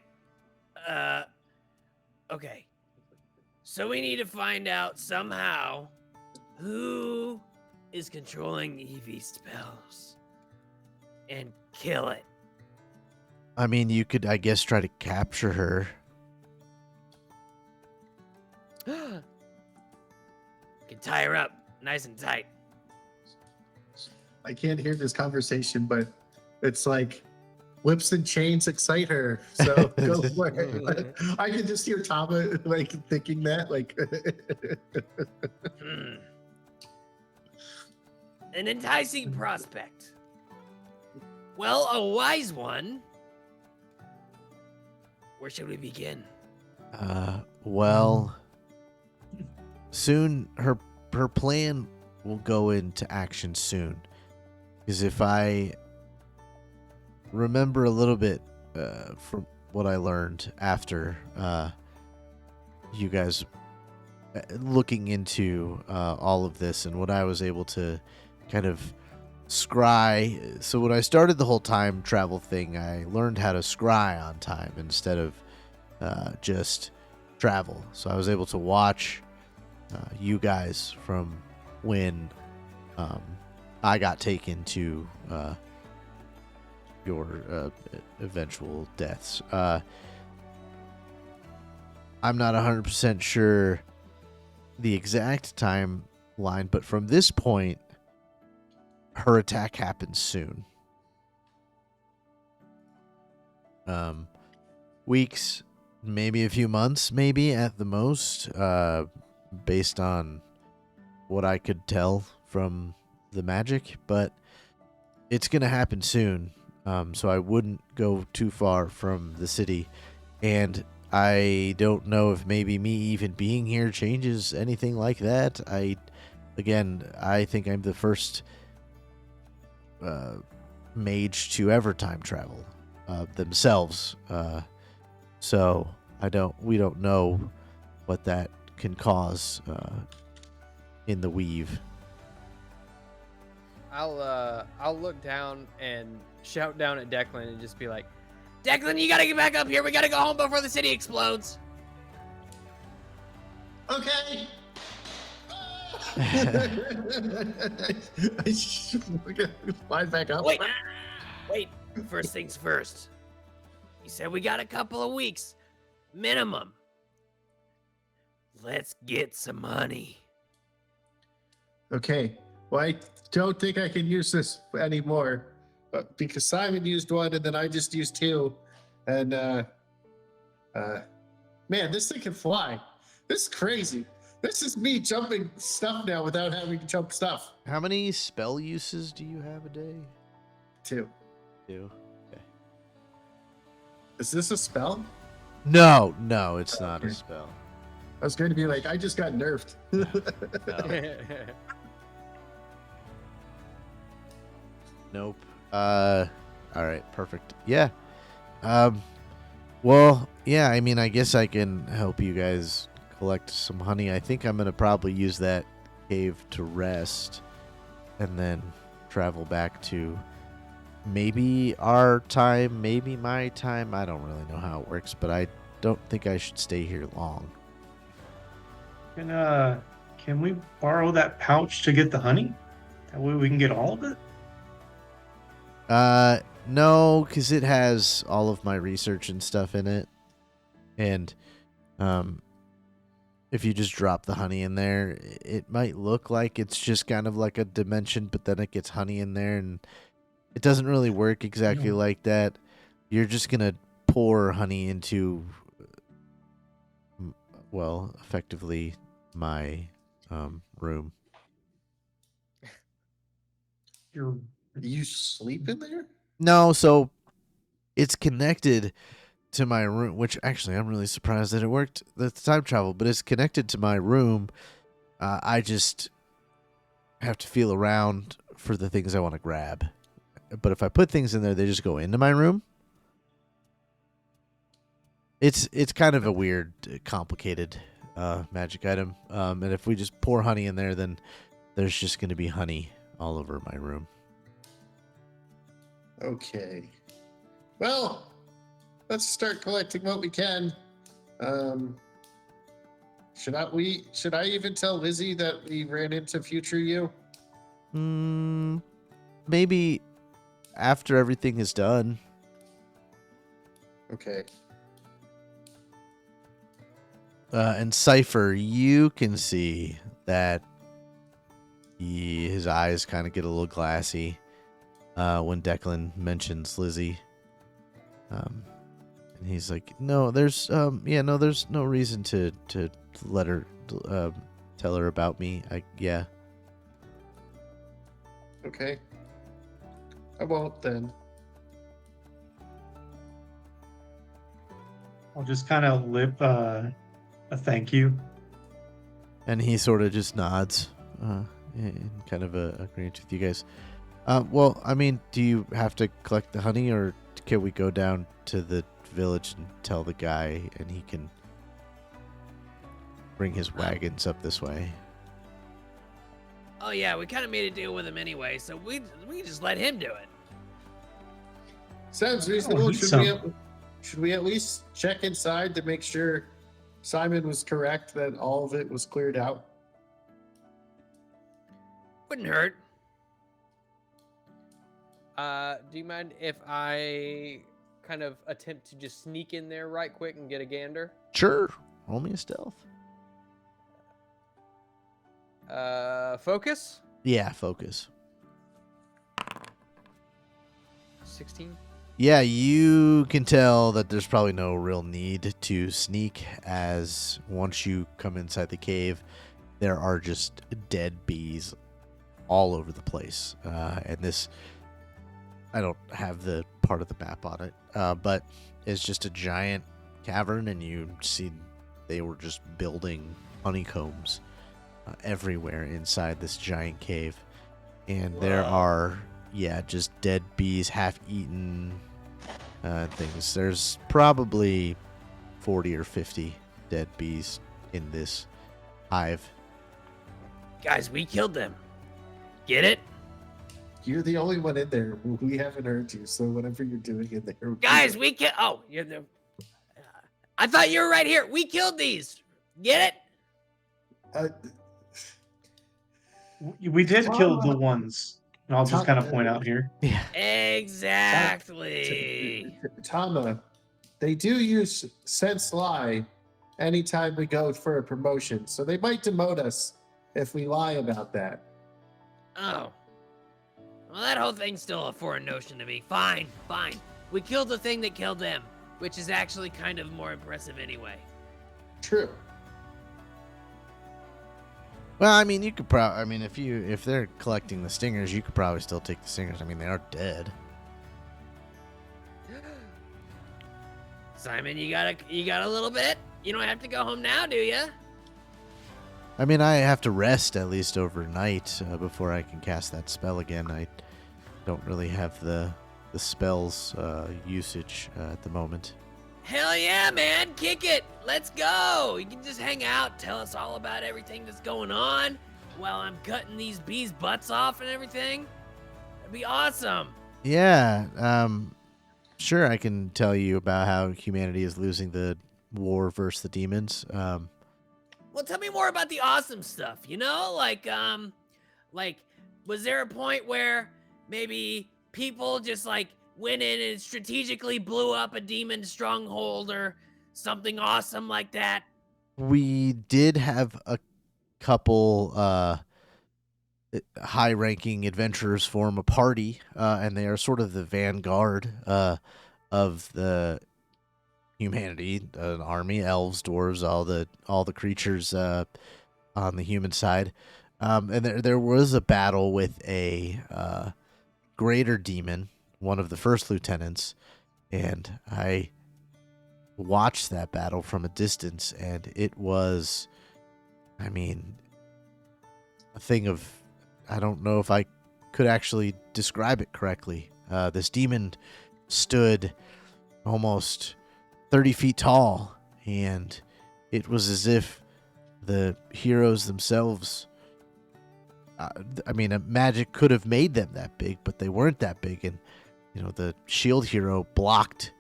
Okay. So we need to find out somehow who is controlling EV spells and kill it. I mean, you could, I guess, try to capture her. You can tie her up nice and tight. I can't hear this conversation, but it's like whips and chains excite her. So go for it. I can just hear Tama like thinking that, like An enticing prospect. Well, a wise one. Where should we begin? Well, soon her plan will go into action soon. Because if I remember a little bit from what I learned after you guys looking into all of this and what I was able to kind of scry. So when I started the whole time travel thing, I learned how to scry on time instead of just travel. So I was able to watch you guys from when I got taken to your eventual deaths. I'm not 100% sure the exact timeline, but from this point, her attack happens soon. Weeks, maybe a few months, maybe at the most, based on what I could tell from the magic, but it's going to happen soon. So I wouldn't go too far from the city, and I don't know if maybe me even being here changes anything like that. I think I'm the first mage to ever time travel themselves. So we don't know what that can cause in the weave. I'll look down and shout down at Declan and just be like, Declan, you gotta get back up here. We gotta go home before the city explodes. okay. Fly back up. Wait. First things first. You said we got a couple of weeks. Minimum. Let's get some money. Okay. Well, I don't think I can use this anymore because Simon used one and then I just used two. And man, this thing can fly. This is crazy. This is me jumping stuff now without having to jump stuff. How many spell uses do you have a day? Two. Two. Okay. Is this a spell? No, it's not a Okay. spell. I was going to be like, I just got nerfed. No. Nope. All right, perfect. Yeah. Well, yeah, I mean, I guess I can help you guys collect some honey. I think I'm going to probably use that cave to rest and then travel back to maybe our time, maybe my time. I don't really know how it works, but I don't think I should stay here long. Can we borrow that pouch to get the honey? That way we can get all of it? No, because it has all of my research and stuff in it. And if you just drop the honey in there, it might look like it's just kind of like a dimension, but then it gets honey in there, and it doesn't really work exactly No. like that. You're just going to pour honey into, well, effectively my room. You sleep in there? No, so it's connected to my room, which actually I'm really surprised that it worked. The time travel, but it's connected to my room. I just have to feel around for the things I want to grab. But if I put things in there, they just go into my room. It's kind of a weird, complicated magic item. And if we just pour honey in there, then there's just going to be honey all over my room. Okay. Well, let's start collecting what we can. Should I even tell Lizzie that we ran into future you? Maybe after everything is done. Okay. And Cypher, you can see that his eyes kind of get a little glassy when Declan mentions Lizzie. And he's like, "No, there's there's no reason to let her tell her about me. Yeah." Okay. I won't then. I'll just kind of lip a thank you. And he sort of just nods, in kind of agreement with you guys. Well, I mean, do you have to collect the honey, or can we go down to the village and tell the guy, and he can bring his wagons up this way? Oh yeah, we kind of made a deal with him anyway, so we can just let him do it. Sounds Oh, reasonable. he's Should we at least check inside to make sure Simon was correct that all of it was cleared out? Wouldn't hurt. Do you mind if I kind of attempt to just sneak in there right quick and get a gander? Sure. Roll me a stealth. Focus? Yeah, focus. 16. Yeah, you can tell that there's probably no real need to sneak, as once you come inside the cave, there are just dead bees all over the place. And this, I don't have the part of the map on it, but it's just a giant cavern, and you see they were just building honeycombs everywhere inside this giant cave. And there are, just dead bees, half-eaten things. There's probably 40 or 50 dead bees in this hive. Guys, we killed them. Get it? You're the only one in there. We haven't heard you, so whatever you're doing in there. Guys, we killed. Oh, you're the. I thought you were right here. We killed these. Get it? We did kill the ones, and I'll just kind of point out here. Yeah. Exactly. Tama, they do use sense lie anytime we go for a promotion, so they might demote us if we lie about that. Oh. Well, that whole thing's still a foreign notion to me. Fine. We killed the thing that killed them, which is actually kind of more impressive anyway. True. Well, I mean, you could probably. I mean, if they're collecting the stingers, you could probably still take the stingers. I mean, they are dead. Simon, you got a little bit? You don't have to go home now, do you? I mean, I have to rest at least overnight before I can cast that spell again. I don't really have the spells usage at the moment. Hell yeah, man. Kick it. Let's go. You can just hang out, tell us all about everything that's going on while I'm cutting these bees' butts off and everything. That'd be awesome. Yeah, sure, I can tell you about how humanity is losing the war versus the demons. Well, tell me more about the awesome stuff, you know? Like, was there a point where maybe people just, went in and strategically blew up a demon stronghold or something awesome like that? We did have a couple high-ranking adventurers form a party, and they are sort of the vanguard of the humanity, an army, elves, dwarves, all the creatures on the human side. And there was a battle with a greater demon, one of the first lieutenants, and I watched that battle from a distance, and it was, I mean, a thing of, I don't know if I could actually describe it correctly. This demon stood almost 30 feet tall, and it was as if the heroes themselves, magic could have made them that big, but they weren't that big. And, the shield hero blocked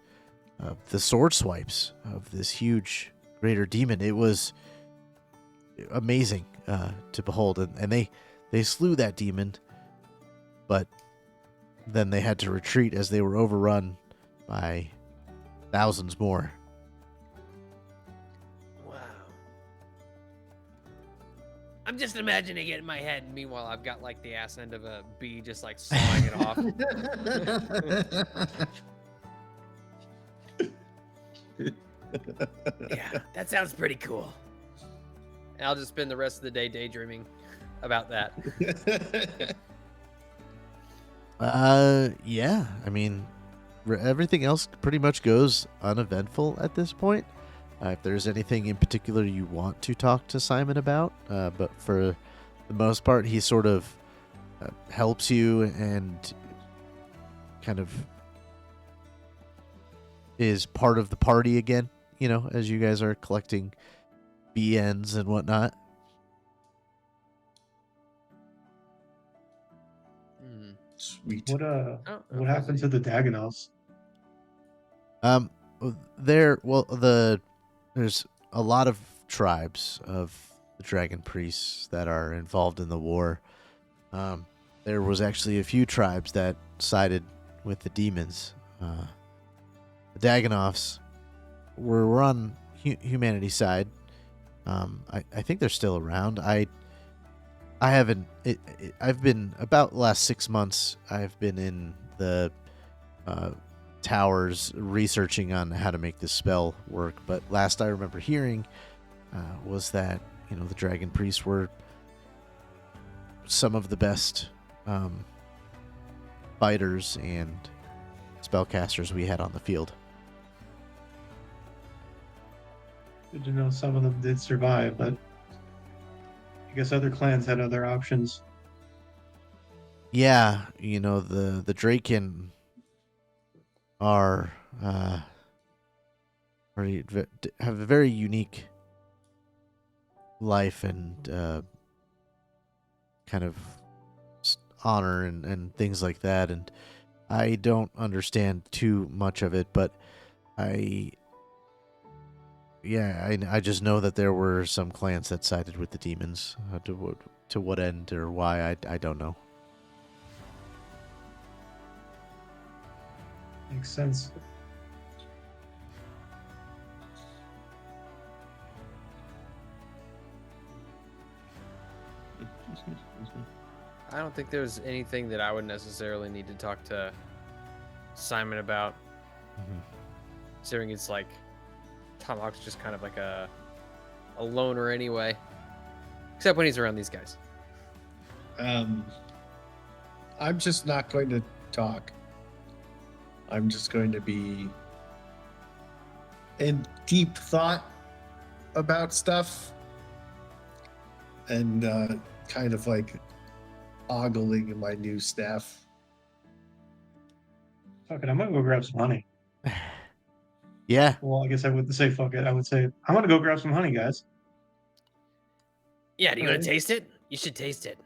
the sword swipes of this huge greater demon. It was amazing to behold. And they slew that demon, but then they had to retreat as they were overrun by thousands more. Wow. I'm just imagining it in my head. Meanwhile, I've got like the ass end of a bee just like sawing it off. Yeah, that sounds pretty cool. And I'll just spend the rest of the day daydreaming about that. Yeah. I mean, everything else pretty much goes uneventful at this point. If there's anything in particular you want to talk to Simon about, but for the most part, he sort of helps you and kind of is part of the party again, as you guys are collecting BNs and whatnot. Sweet. What happened to the Dagonovs? There's a lot of tribes of the dragon priests that are involved in the war. There was actually a few tribes that sided with the demons. The Dagonovs were on humanity's side. I think they're still around. I haven't. I've been about the last 6 months. I've been in the towers researching on how to make this spell work. But last I remember hearing was that the dragon priests were some of the best fighters and spellcasters we had on the field. Good to know some of them did survive, but I guess other clans had other options. Yeah, the Draken are have a very unique life and kind of honor and things like that. And I don't understand too much of it, but I just know that there were some clans that sided with the demons. To what end or why, I don't know. Makes sense. I don't think there's anything that I would necessarily need to talk to Simon about. Considering it's like Tomahawk's just kind of like a loner anyway. Except when he's around these guys. I'm just not going to talk. I'm just going to be in deep thought about stuff and kind of like ogling my new staff. Fuck it, I'm gonna go grab some honey. Yeah. Well, I guess I wouldn't say fuck it. I would say I'm gonna go grab some honey, guys. Yeah, do you want to taste it? You should taste it.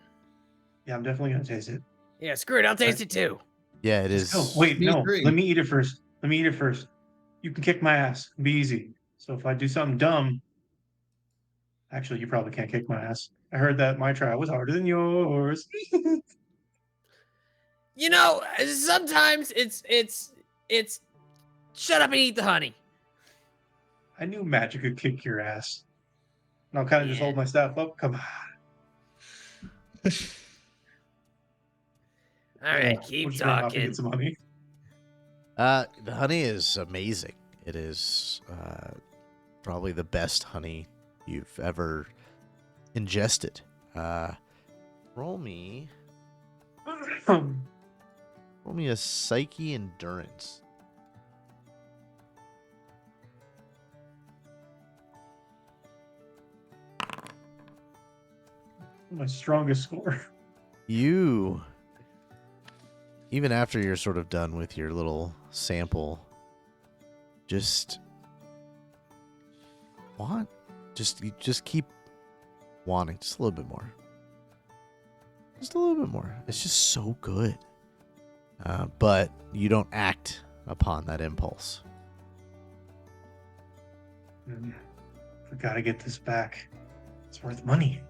Yeah, I'm definitely gonna taste it. Yeah, screw it. I'll taste it too. Yeah, it is. Oh, wait, Me no. three. Let me eat it first. You can kick my ass. Be easy. So if I do something dumb, actually, you probably can't kick my ass. I heard that my trial was harder than yours. Sometimes it's shut up and eat the honey. I knew magic could kick your ass. And I'll kind of just hold my staff up. Come on. All right, We'll keep just run off and talking. get some honey. The honey is amazing. It is probably the best honey you've ever ingested. Roll me a psyche endurance. my strongest score. You, even after you're sort of done with your little sample, just you just keep wanting just a little bit more. Just a little bit more. It's just so good. But you don't act upon that impulse. We gotta get this back. It's worth money.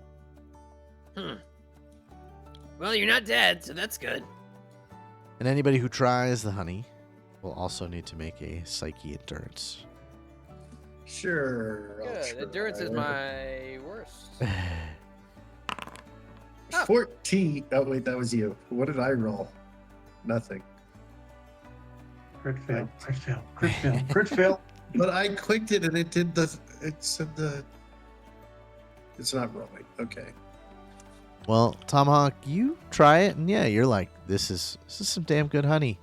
Well, you're not dead, so that's good. And anybody who tries the honey will also need to make a psyche endurance. Sure. I'll Good. Endurance is try. my worst. 14. Oh, wait, that was you. What did I roll? Nothing. Crit fail. Crit fail. Crit fail. Crit fail. But I clicked it and it did it said it's not rolling. Okay. Well, Tomahawk, you try it, and yeah, you're like, this is some damn good honey.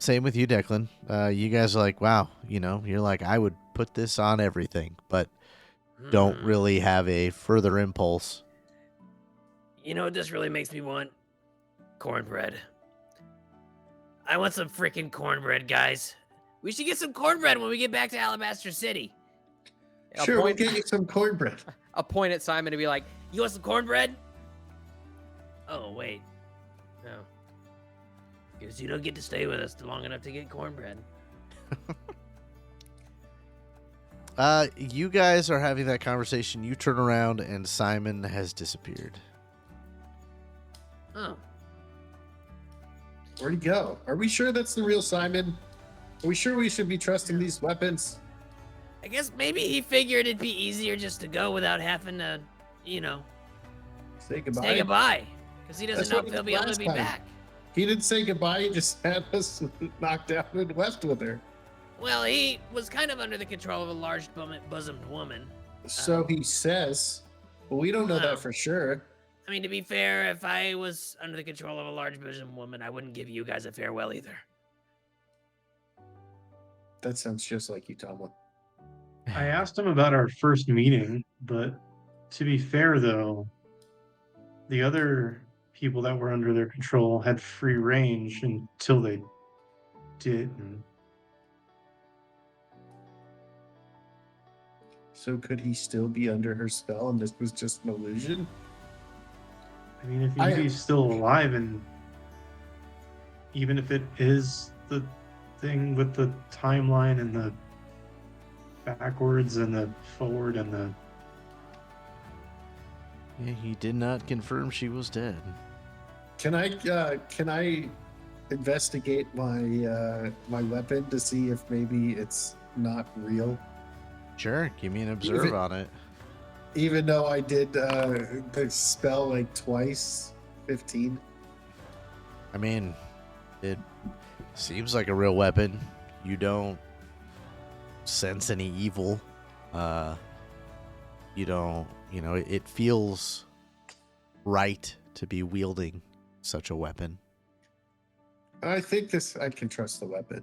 Same with you, Declan. You guys are like, wow, you're like, I would put this on everything, but don't really have a further impulse. You know what this really makes me want? Cornbread. I want some freaking cornbread, guys. We should get some cornbread when we get back to Alabaster City. Sure, we'll get you some cornbread. I'll point at Simon and be like, You want some cornbread? Oh, wait. No. Because you don't get to stay with us long enough to get cornbread. You guys are having that conversation. You turn around, and Simon has disappeared. Oh. Where'd he go? Are we sure that's the real Simon? Are we sure we should be trusting these weapons? I guess maybe he figured it'd be easier just to go without having to, Say goodbye. say goodbye. Because he doesn't That's know what if he he'll be did able to last be time. back. He didn't say goodbye. He just had us knocked down and left with her. Well, he was kind of under the control of a large bosomed woman. So he says. But we don't know Wow. that for sure. I mean, to be fair, if I was under the control of a large bosomed woman, I wouldn't give you guys a farewell either. That sounds just like you, Tomlin. I asked him about our first meeting, but to be fair, though, the other people that were under their control had free range until they didn't. So could he still be under her spell and this was just an illusion? I mean, if he's still alive, and even if it is the thing with the timeline and the backwards and the forward and the... Yeah, he did not confirm she was dead. Can I investigate my my weapon to see if maybe it's not real? Sure, give me an observe on it. Even though I did the spell like twice, 15. I mean, it seems like a real weapon. You don't sense any evil. You don't, it feels right to be wielding such a weapon. I think I can trust the weapon.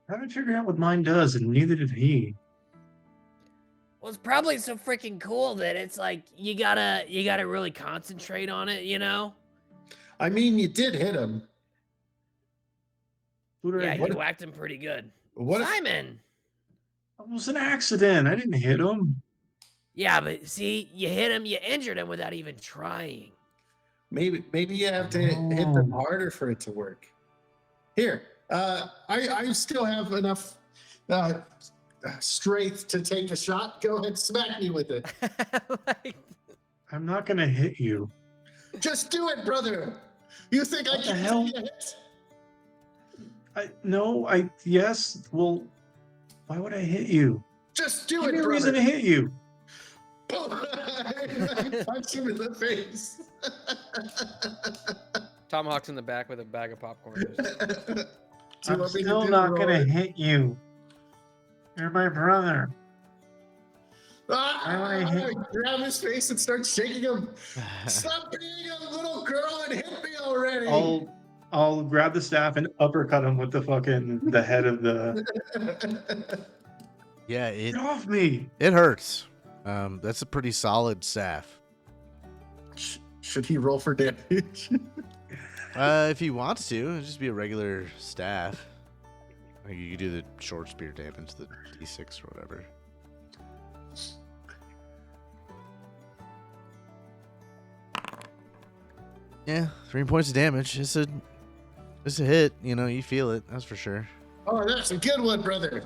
I haven't figured out what mine does, and neither did he. Well, it's probably so freaking cool that it's like you gotta really concentrate on it, I mean, you did hit him. Who did I Yeah, hit? you whacked him pretty good. What if- Simon! It was an accident. I didn't hit him. Yeah, but see, you hit him, you injured him without even trying. Maybe you have to hit them harder for it to work. Here, I still have enough strength to take a shot. Go ahead, smack me with it. Like, I'm not gonna hit you. Just do it, brother. You think I What the can hell? take a hit? Yes. Well, why would I hit you? Just do Give it, me a brother. reason to hit you. I punch him in the face. Tomahawk's in the back with a bag of popcorn. Do you I'm want me to still do not the gonna roll? hit you. You're my brother. Ah, I wanna hit- I grab his face and start shaking him. Stop being a little girl and hit me already. I'll grab the staff and uppercut him with the head of the. Yeah, Get off me! it hurts. That's a pretty solid staff. Should he roll for damage? If he wants to, it'd just be a regular staff. Like you could do the short spear damage, the d6 or whatever. Yeah, 3 points of damage. It's a hit. You know, you feel it. That's for sure. Oh, that's a good one, brother.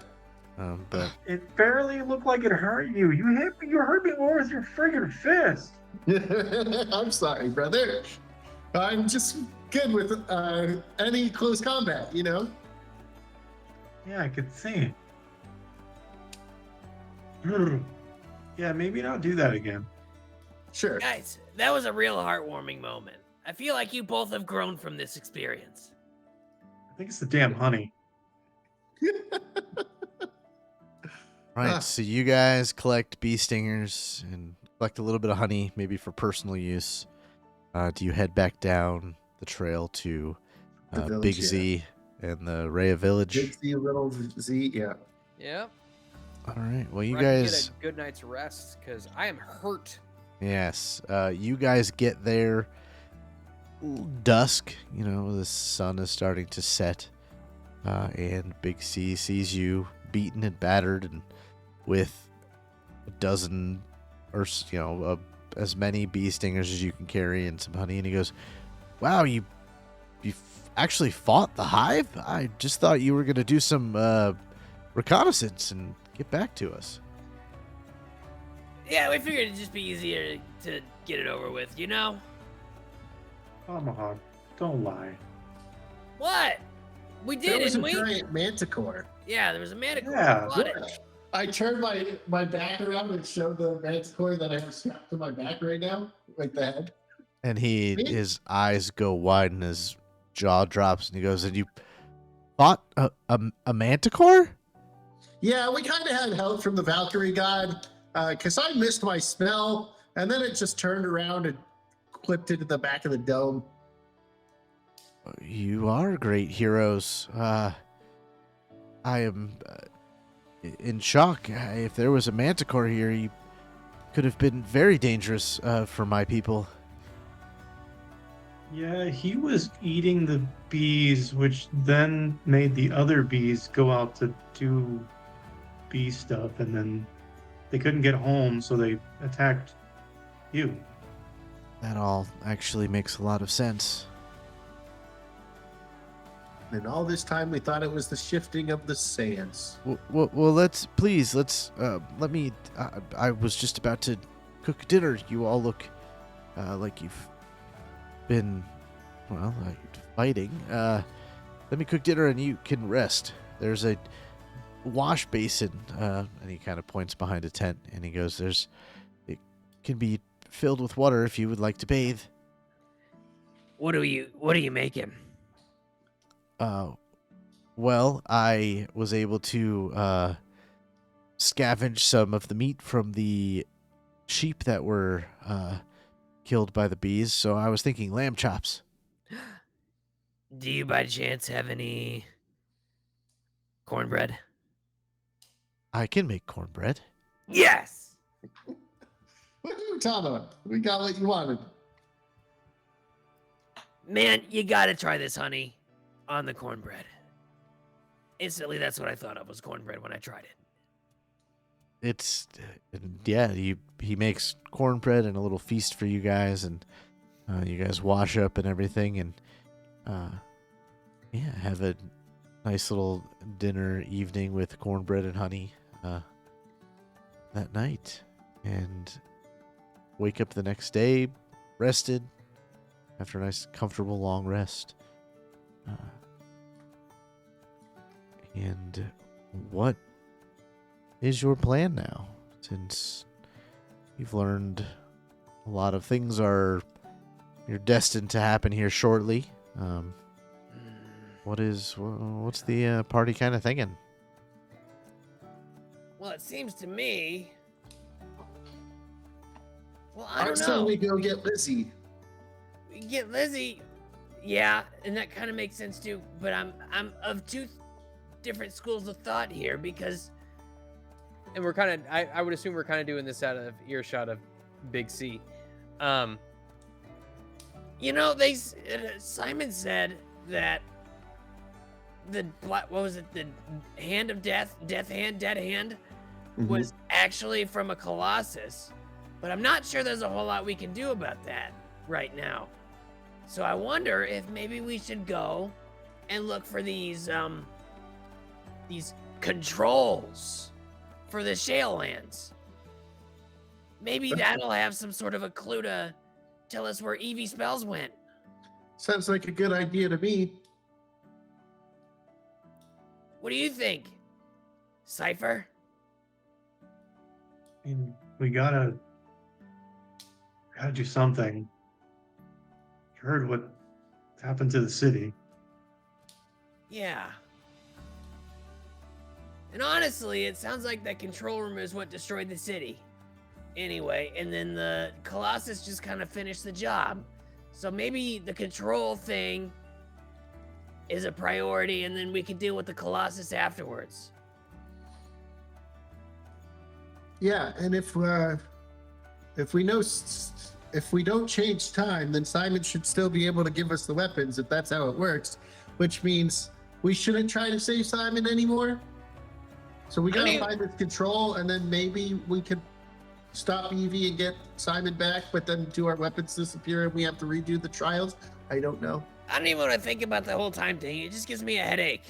But It barely looked like it hurt you. You hit me. You hurt me more with your friggin' fist. I'm sorry, brother. I'm just good with any close combat, you know? Yeah, I could see. Yeah, maybe not do that again. Sure. Guys, that was a real heartwarming moment. I feel like you both have grown from this experience. I think it's the damn honey. right, Ah. so you guys collect bee stingers and collect a little bit of honey, maybe for personal use. Do you head back down the trail to The village, Big yeah. Z and the Rhea Village? Big Z, little Z, yeah. Yep. All right. Well, you Where I can guys. get a good night's rest because I am hurt. Yes. You guys get there dusk. You know, the sun is starting to set. And Big C sees you beaten and battered and with a dozen or, as many bee stingers as you can carry and some honey. And he goes, wow, you actually fought the hive? I just thought you were going to do some reconnaissance and get back to us. Yeah, we figured it'd just be easier to get it over with, you know? Tomahawk, don't lie. What? We There did, was a didn't we? giant manticore. Yeah, there was a manticore. Yeah. We fought it. I turned my back around and showed the manticore that I have strapped to my back right now, like the head. And Me? his eyes go wide and his jaw drops and he goes, and you fought a manticore? Yeah, we kind of had help from the Valkyrie god because I missed my spell, and then it just turned around and clipped into the back of the dome. You are great heroes. I am in shock. If there was a manticore here, you could have been very dangerous for my people. Yeah, he was eating the bees, which then made the other bees go out to do bee stuff, and then they couldn't get home, so they attacked you. That all actually makes a lot of sense. And all this time, we thought it was the shifting of the sands. Well, let me. I was just about to cook dinner. You all look like you've been, fighting. Let me cook dinner and you can rest. There's a wash basin, and he kind of points behind a tent, and he goes, it can be filled with water if you would like to bathe. What are you making? Well, I was able to scavenge some of the meat from the sheep that were killed by the bees, so I was thinking lamb chops. Do you by chance have any cornbread? I can make cornbread. Yes! What are you talking about? We got what you wanted. Man, you gotta try this, honey, on the cornbread. Instantly, that's what I thought of was cornbread when I tried it. It's he makes cornbread and a little feast for you guys, and you guys wash up and everything, and have a nice little dinner evening with cornbread and honey that night, and wake up the next day rested after a nice comfortable long rest. And what is your plan now? Since you've learned a lot of things you're destined to happen here shortly. What's the party kind of thinking? Well, it seems to me. Well, I I don't say know. we go get Lizzie. We get Lizzie. Yeah, and that kind of makes sense too. But I'm of two different schools of thought here because and we're kind of, I would assume we're kind of doing this out of earshot of Big C. You know, Simon said that what was it? The hand of death, dead hand, was actually from a colossus. But I'm not sure there's a whole lot we can do about that right now. So I wonder if maybe we should go and look for these controls for the shale lands. Maybe that'll have some sort of a clue to tell us where Evie spells went. Sounds like a good idea to me. What do you think, Cypher? I mean, we gotta do something. You heard what happened to the city. Yeah. And honestly, it sounds like that control room is what destroyed the city. Anyway, and then the Colossus just kind of finished the job. So maybe the control thing is a priority, and then we can deal with the Colossus afterwards. Yeah, and if we know if we don't change time, then Simon should still be able to give us the weapons if that's how it works, which means we shouldn't try to save Simon anymore. So we gotta find this control, and then maybe we could stop Evie and get Simon back, but then do our weapons disappear and we have to redo the trials. I don't know. I don't even want to think about the whole time thing. It just gives me a headache.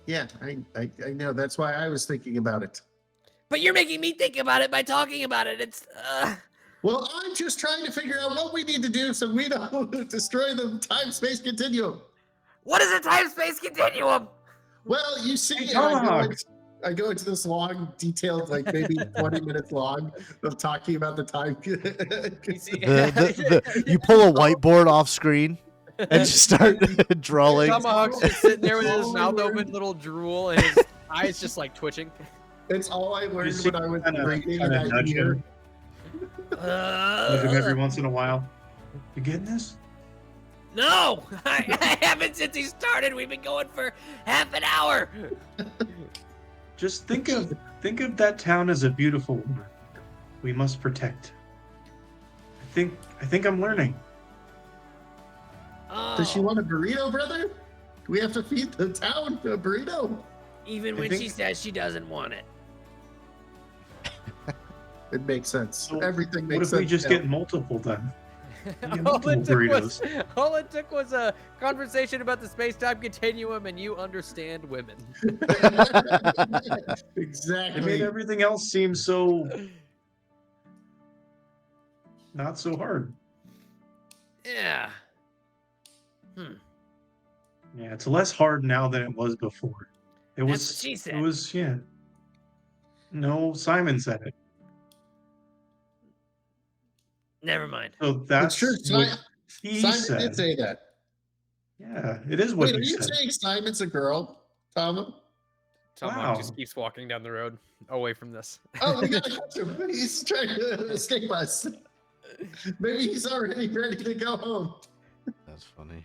Yeah, I know. That's why I was thinking about it. But you're making me think about it by talking about it. It's Well, I'm just trying to figure out what we need to do so we don't destroy the time-space continuum. What is a time-space continuum? Well, you see, I go into this long, detailed, like maybe 20 minutes long of talking about the time. You pull a whiteboard off screen and just start drawing. Tomahawk's just sitting there with his mouth open, little drool, and his eyes just like twitching. It's all I learned when I was reading that nudge year. Nudge him every once in a while. You getting this? No, I haven't since he started. We've been going for half an hour. Just think of that town as a beautiful woman we must protect. I think I'm learning. Oh. Does she want a burrito, brother? Do we have to feed the town a burrito? Even when she says she doesn't want it. It makes sense. So Everything makes sense. What if we just now. get multiple then? All it took was a conversation about the space-time continuum, and you understand women. Exactly. I mean, everything else seems so not so hard. Yeah. Yeah, it's less hard now than it was before. That's what she said. It was, yeah. No, Simon said it. Never mind. So that's true. what he Simon said. did say that. Yeah, it is what Wait, are he you said. saying Simon's a girl, Tom? Tomahawk Wow. just keeps walking down the road away from this. Oh, we gotta catch him. He's trying to escape us. Maybe he's already ready to go home. That's funny.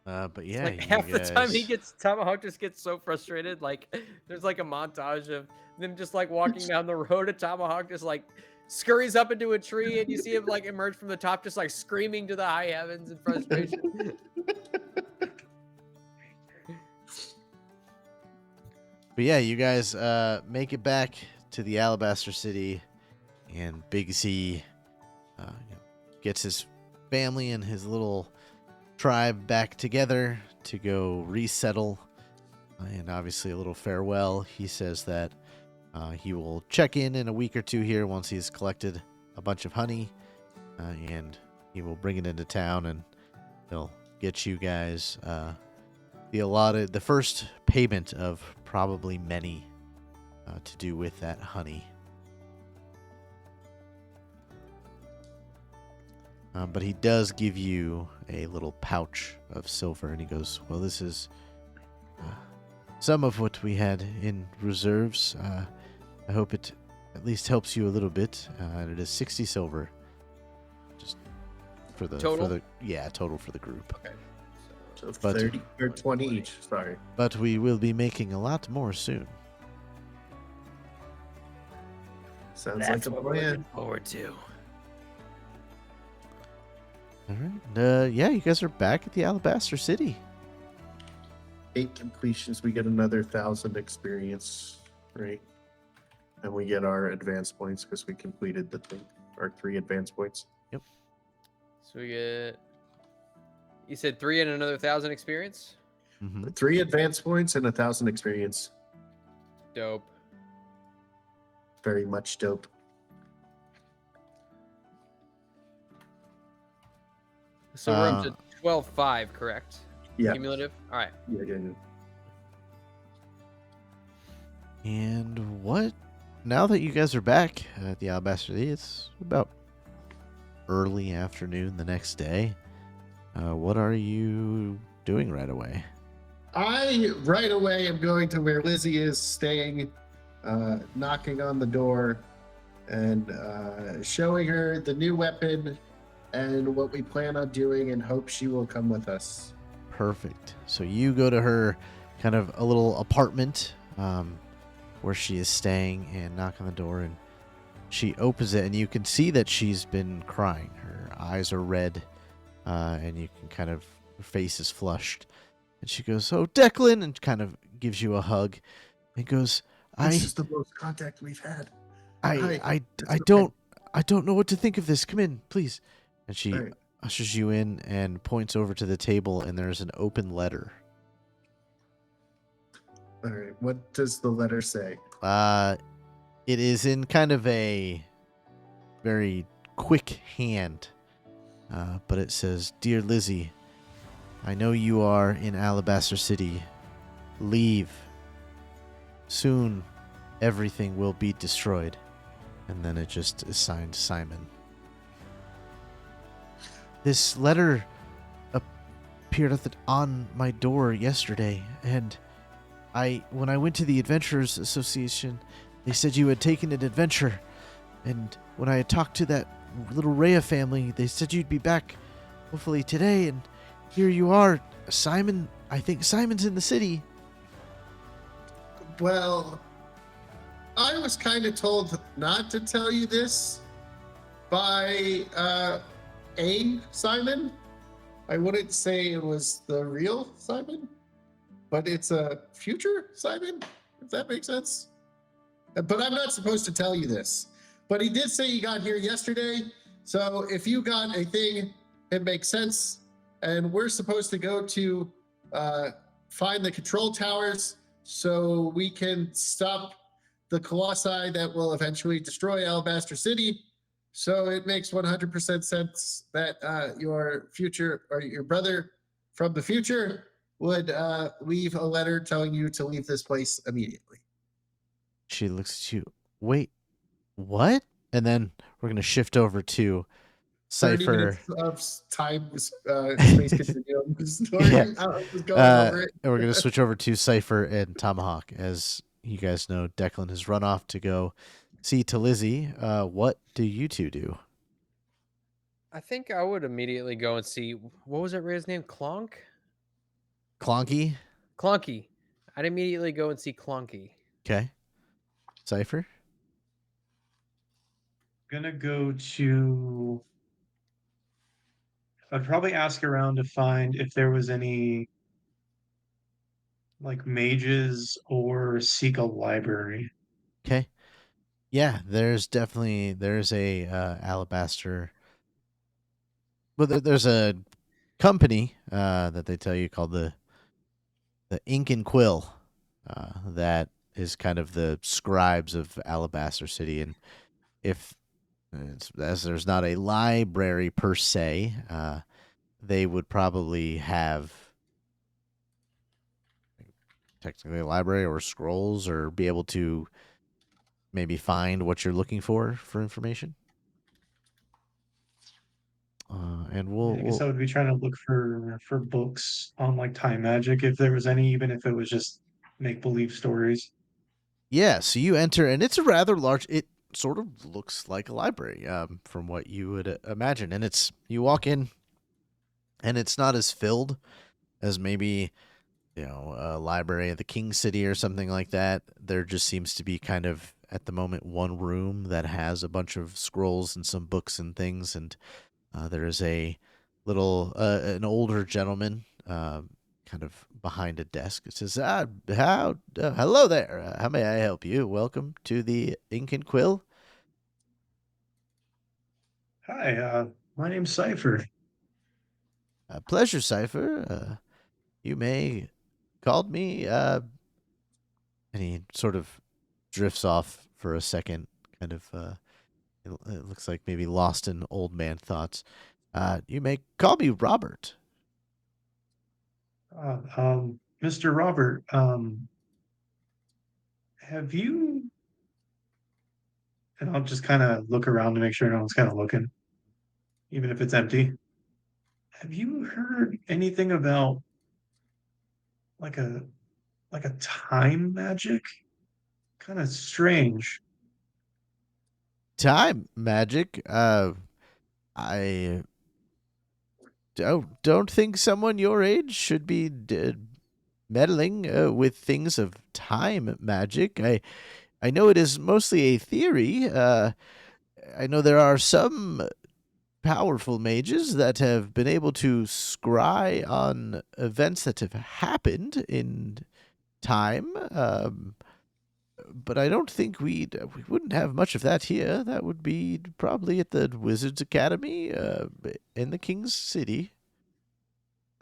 But yeah, Like you half the time guys- Tomahawk just gets so frustrated. Like there's like a montage of them just like walking down the road, and Tomahawk just like scurries up into a tree, and you see him like emerge from the top, just like screaming to the high heavens in frustration. But yeah, you guys make it back to the Alabaster City, and Big Z gets his family and his little tribe back together to go resettle, and obviously a little farewell. He says that he will check in a week or two here once he's collected a bunch of honey, and he will bring it into town, and he'll get you guys the first payment of probably many to do with that honey. But he does give you a little pouch of silver, and he goes, well, this is some of what we had in reserves. I hope it at least helps you a little bit. And it is 60 silver. Just for the Total? Total for the group. Okay. So But- 30 or 20 each. Sorry. But we will be making a lot more soon. Sounds That's like a what we're plan. looking forward to. All right. Yeah, you guys are back at the Alabaster City. 8 completions, we get another 1,000 experience, right? And we get our advance points because we completed the thing. Our 3 advance points. So we get. You said 3 and another 1,000 experience. Mm-hmm. 3 advance points and 1,000 experience. Dope. Very much dope. So we're up to 12.5, correct? Yeah. Cumulative. All right. Yeah. And what? Now that you guys are back at the Alabaster City, it's about early afternoon the next day. What are you doing right away? I right away am going to where Lizzie is staying, knocking on the door, and showing her the new weapon and what we plan on doing, and hope she will come with us. Perfect. So you go to her kind of a little apartment where she is staying and knock on the door, and she opens it, and you can see that she's been crying. Her eyes are red, and you can kind of, her face is flushed. And she goes, "Oh, Declan," and kind of gives you a hug and goes, This is the most contact we've had. I That's don't know what to think of this. Come in, please." And she All right. ushers you in and points over to the table, and there's an open letter. All right. What does the letter say? It is in kind of a very quick hand, but it says, "Dear Lizzie, I know you are in Alabaster City. Leave. Soon, everything will be destroyed." And then it just is signed Simon. This letter appeared on my door yesterday, and when I went to the Adventurers Association, they said you had taken an adventure, and when I had talked to that little Rhea family, they said you'd be back hopefully today, and here you are. Simon, I think Simon's in the city. Well, I was kind of told not to tell you this by a Simon. I wouldn't say it was the real Simon, but it's a future Simon, if that makes sense. But I'm not supposed to tell you this. But he did say he got here yesterday. So if you got a thing, it makes sense. And we're supposed to go to find the control towers so we can stop the colossi that will eventually destroy Alabaster City. So it makes 100% sense that your future, or your brother from the future, would leave a letter telling you to leave this place immediately. She looks at you. Wait, what? And then we're going to shift over to 30 Cypher. minutes of time, space continuum story. Yeah. I was going over it. And we're going to switch over to Cypher and Tomahawk. As you guys know, Declan has run off to go see to Lizzie. What do you two do? I think I would immediately go and see. What was that Ray's name? Clonk? Clonky? Clonky. I'd immediately go and see Clonky. Okay. Cypher? Gonna go to. I'd probably ask around to find if there was any like mages or seek a library. Okay. Yeah, there's a Alabaster. Well, there's a company that they tell you called the Ink and Quill that is kind of the scribes of Alabaster City, and if as there's not a library per se, they would probably have technically a library or scrolls, or be able to maybe find what you're looking for information. And I guess I would be trying to look for books on like time magic if there was any, even if it was just make believe stories. yeah. So you enter, and it's a rather large. It sort of looks like a library, from what you would imagine. And you walk in, and it's not as filled as maybe a library at the King City or something like that. There just seems to be kind of at the moment one room that has a bunch of scrolls and some books and things, and there is a little an older gentleman kind of behind a desk. It says, hello there. How may I help you? Welcome to the Ink and Quill. Hi, my name's Cypher. Pleasure, Cypher. You may called me. And he sort of drifts off for a second, kind of. It looks like maybe lost in old man thoughts. You may call me Robert. Mr. Robert, have you, and I'll just kind of look around to make sure no one's kind of looking, even if it's empty. Have you heard anything about like a time magic? Kind of strange. Time magic. I don't think someone your age should be meddling with things of time magic. I know it is mostly a theory. I know there are some powerful mages that have been able to scry on events that have happened in time. But I don't think we wouldn't have much of that here. That would be probably at the Wizards Academy in the King's City.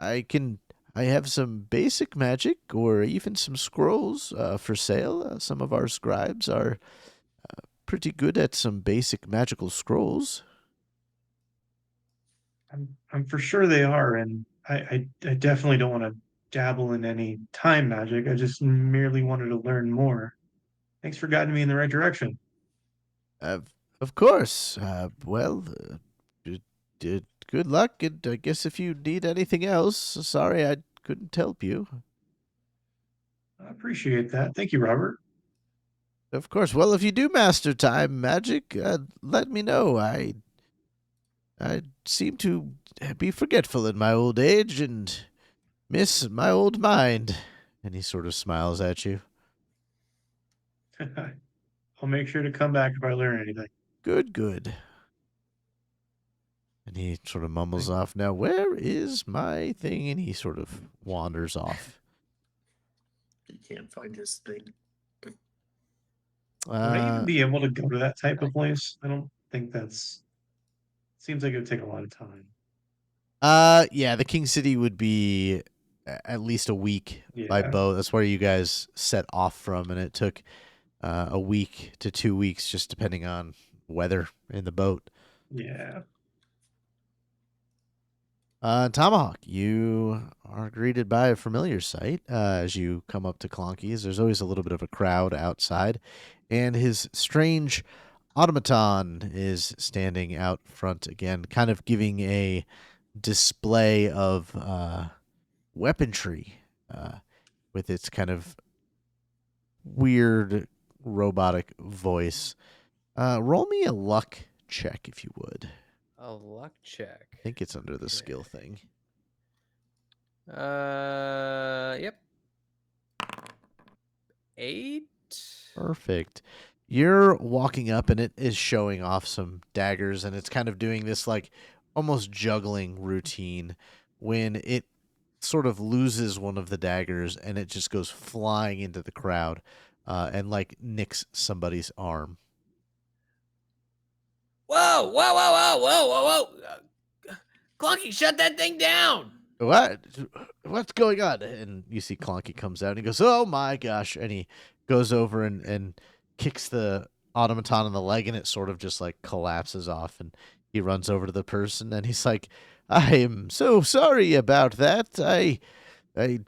I have some basic magic or even some scrolls for sale. Some of our scribes are pretty good at some basic magical scrolls. I'm for sure they are, and I definitely don't want to dabble in any time magic. I just merely wanted to learn more. Thanks for guiding me in the right direction. Of course. Good luck, and I guess if you need anything else, sorry I couldn't help you. I appreciate that. Thank you, Robert. Of course. Well, if you do master time magic, let me know. I seem to be forgetful in my old age and miss my old mind. And he sort of smiles at you. I'll make sure to come back if I learn anything. Good. And he sort of mumbles off, now, where is my thing? And he sort of wanders off. He can't find his thing. Would I even be able to go to that type of place? I don't think that's... Seems like it would take a lot of time. Yeah, the King City would be at least a week by boat. That's where you guys set off from, and it took a week to 2 weeks, just depending on weather in the boat. Yeah. Tomahawk, you are greeted by a familiar sight as you come up to Clonky's. There's always a little bit of a crowd outside, and his strange automaton is standing out front again, kind of giving a display of weaponry with its kind of weird robotic voice. Roll me a luck check, if you would. A luck check. I think it's under the skill thing. Yep. 8. Perfect. You're walking up, and it is showing off some daggers, and it's kind of doing this like almost juggling routine when it sort of loses one of the daggers, and it just goes flying into the crowd and like nicks somebody's arm. Whoa! Clunky, shut that thing down! What's going on? And you see Clonky comes out and he goes, oh my gosh. And he goes over and kicks the automaton in the leg, and it sort of just like collapses off. And he runs over to the person and he's like, I am so sorry about that. I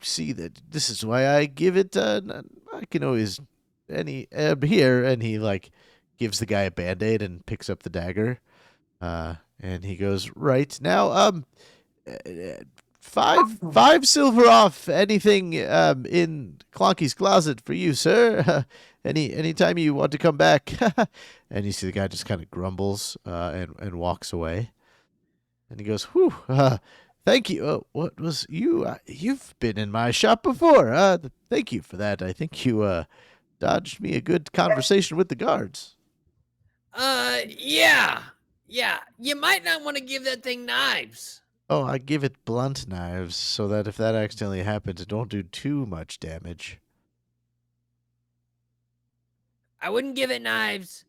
see that this is why I give it, I can always, here. And he like gives the guy a Band-Aid and picks up the dagger. And he goes, right now, 5 silver off anything in Clonky's closet for you, sir. Anytime you want to come back. And you see the guy just kind of grumbles and walks away. And he goes, whew, thank you. What was you? You've been in my shop before. Thank you for that. I think you dodged me a good conversation with the guards. Yeah. Yeah. You might not want to give that thing knives. Oh, I give it blunt knives so that if that accidentally happens, it don't do too much damage. I wouldn't give it knives,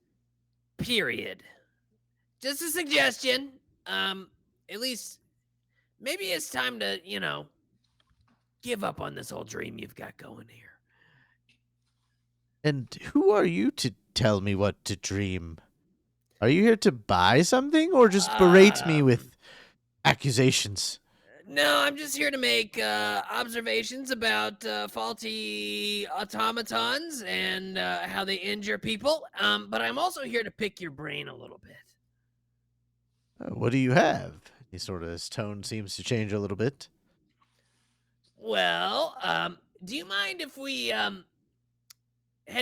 period. Just a suggestion. At least maybe it's time to, give up on this whole dream you've got going here. And who are you to tell me what to dream? Are you here to buy something or just berate me with accusations? No, I'm just here to make observations about faulty automatons and how they injure people. But I'm also here to pick your brain a little bit. What do you have? His tone seems to change a little bit. Well, do you mind if we head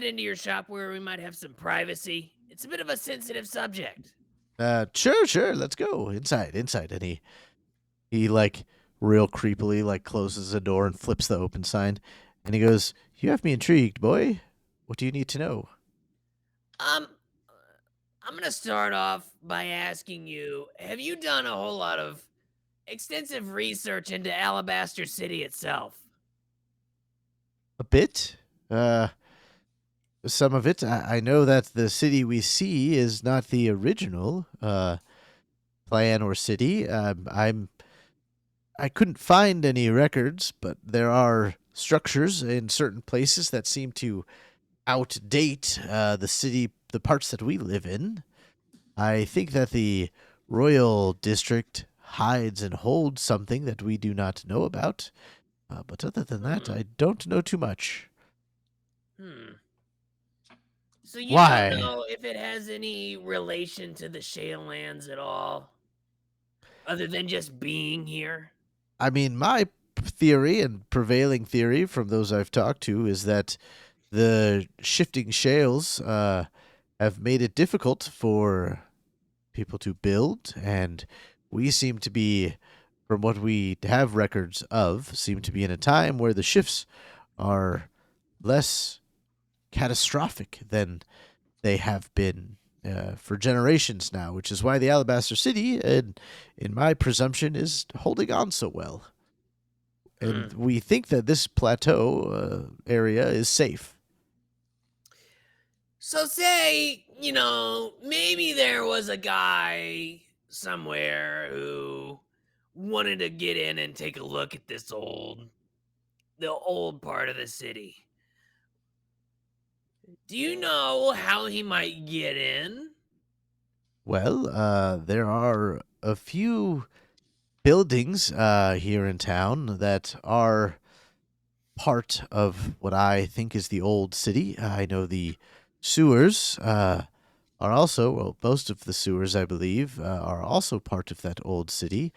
into your shop where we might have some privacy? It's a bit of a sensitive subject. Sure, let's go. Inside. And he like real creepily like closes the door and flips the open sign. And he goes, "You have me intrigued, boy. What do you need to know?" I'm gonna start off by asking you, have you done a whole lot of extensive research into Alabaster City itself? A bit. Some of it. I know that the city we see is not the original plan or city. I couldn't find any records, but there are structures in certain places that seem to outdate the city, the parts that we live in. I think that the royal district hides and holds something that we do not know about. But other than that, I don't know too much. So you Why? don't know if it has any relation to the Shale Lands at all? Other than just being here? I mean, my theory and prevailing theory from those I've talked to is that the shifting shales have made it difficult for people to build, and we seem to be, from what we have records of, seem to be in a time where the shifts are less catastrophic than they have been for generations now, which is why the Alabaster City, in my presumption, is holding on so well. And we think that this plateau area is safe. So say, maybe there was a guy somewhere who wanted to get in and take a look at the old part of the city. Do you know how he might get in? Well, there are a few buildings here in town that are part of what I think is the old city. I know the sewers are also, well, most of the sewers, I believe, are also part of that old city.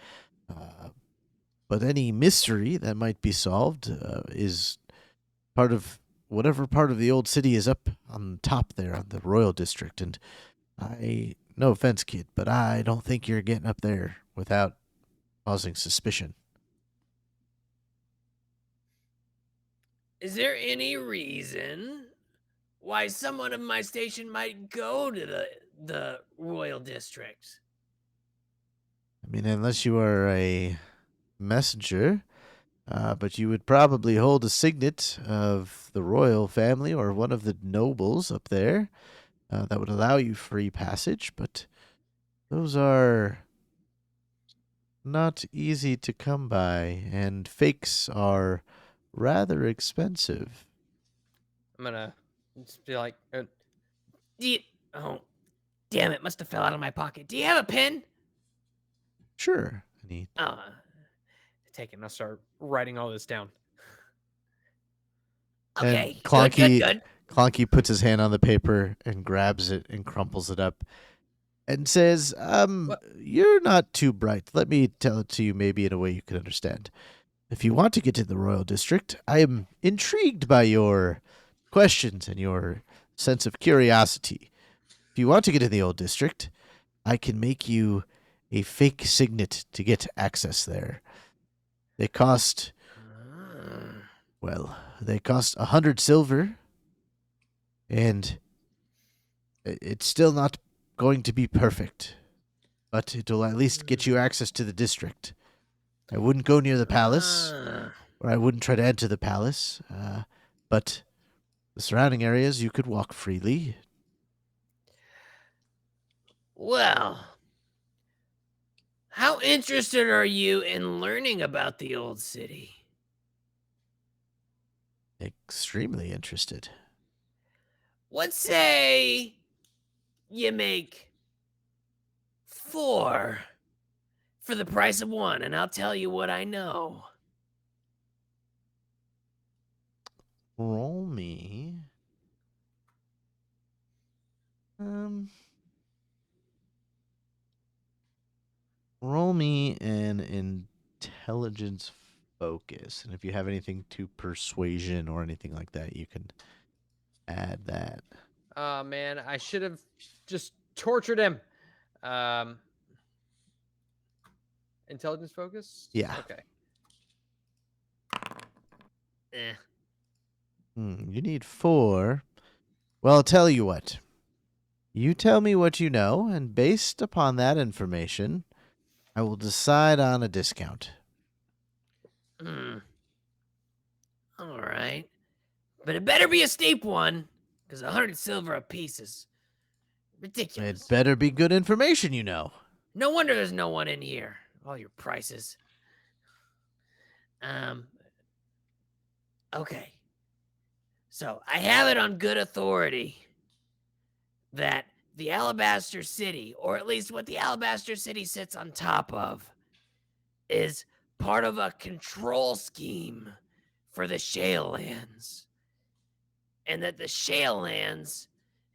But any mystery that might be solved is part of whatever part of the old city is up on top there on the royal district. And no offense, kid, but I don't think you're getting up there without causing suspicion. Is there any reason why someone of my station might go to the royal district? I mean, unless you are a messenger, but you would probably hold a signet of the royal family or one of the nobles up there that would allow you free passage, but those are not easy to come by, and fakes are rather expensive. I'm gonna just be like, Oh, damn it! Must have fell out of my pocket. Do you have a pen? Sure. And he take it and I'll start writing all this down. Okay. And Clonky, Good. Clonky puts his hand on the paper and grabs it and crumples it up and says, You're not too bright. Let me tell it to you maybe in a way you can understand. If you want to get to the Royal District, I am intrigued by your questions and your sense of curiosity. If you want to get to the Old District, I can make you a fake signet to get access there. They cost, 100 silver. And it's still not going to be perfect, but it'll at least get you access to the district. I wouldn't go near the palace, or I wouldn't try to enter the palace, but the surrounding areas you could walk freely. Well, how interested are you in learning about the old city? Extremely interested. Let's say you make 4 for the price of 1, and I'll tell you what I know. Roll me. Roll me an intelligence focus, and if you have anything to persuasion or anything like that, you can add that. Oh man, I should have just tortured him. Intelligence focus? Yeah. Okay. You need 4. Well, I'll tell you what. You tell me what you know, and based upon that information, I will decide on a discount. All right. But it better be a steep one, because 100 silver apiece is ridiculous. It better be good information, you know. No wonder there's no one in here. All your prices. Okay. So I have it on good authority that the Alabaster City, or at least what the Alabaster City sits on top of, is part of a control scheme for the Shale Lands. And that the Shale Lands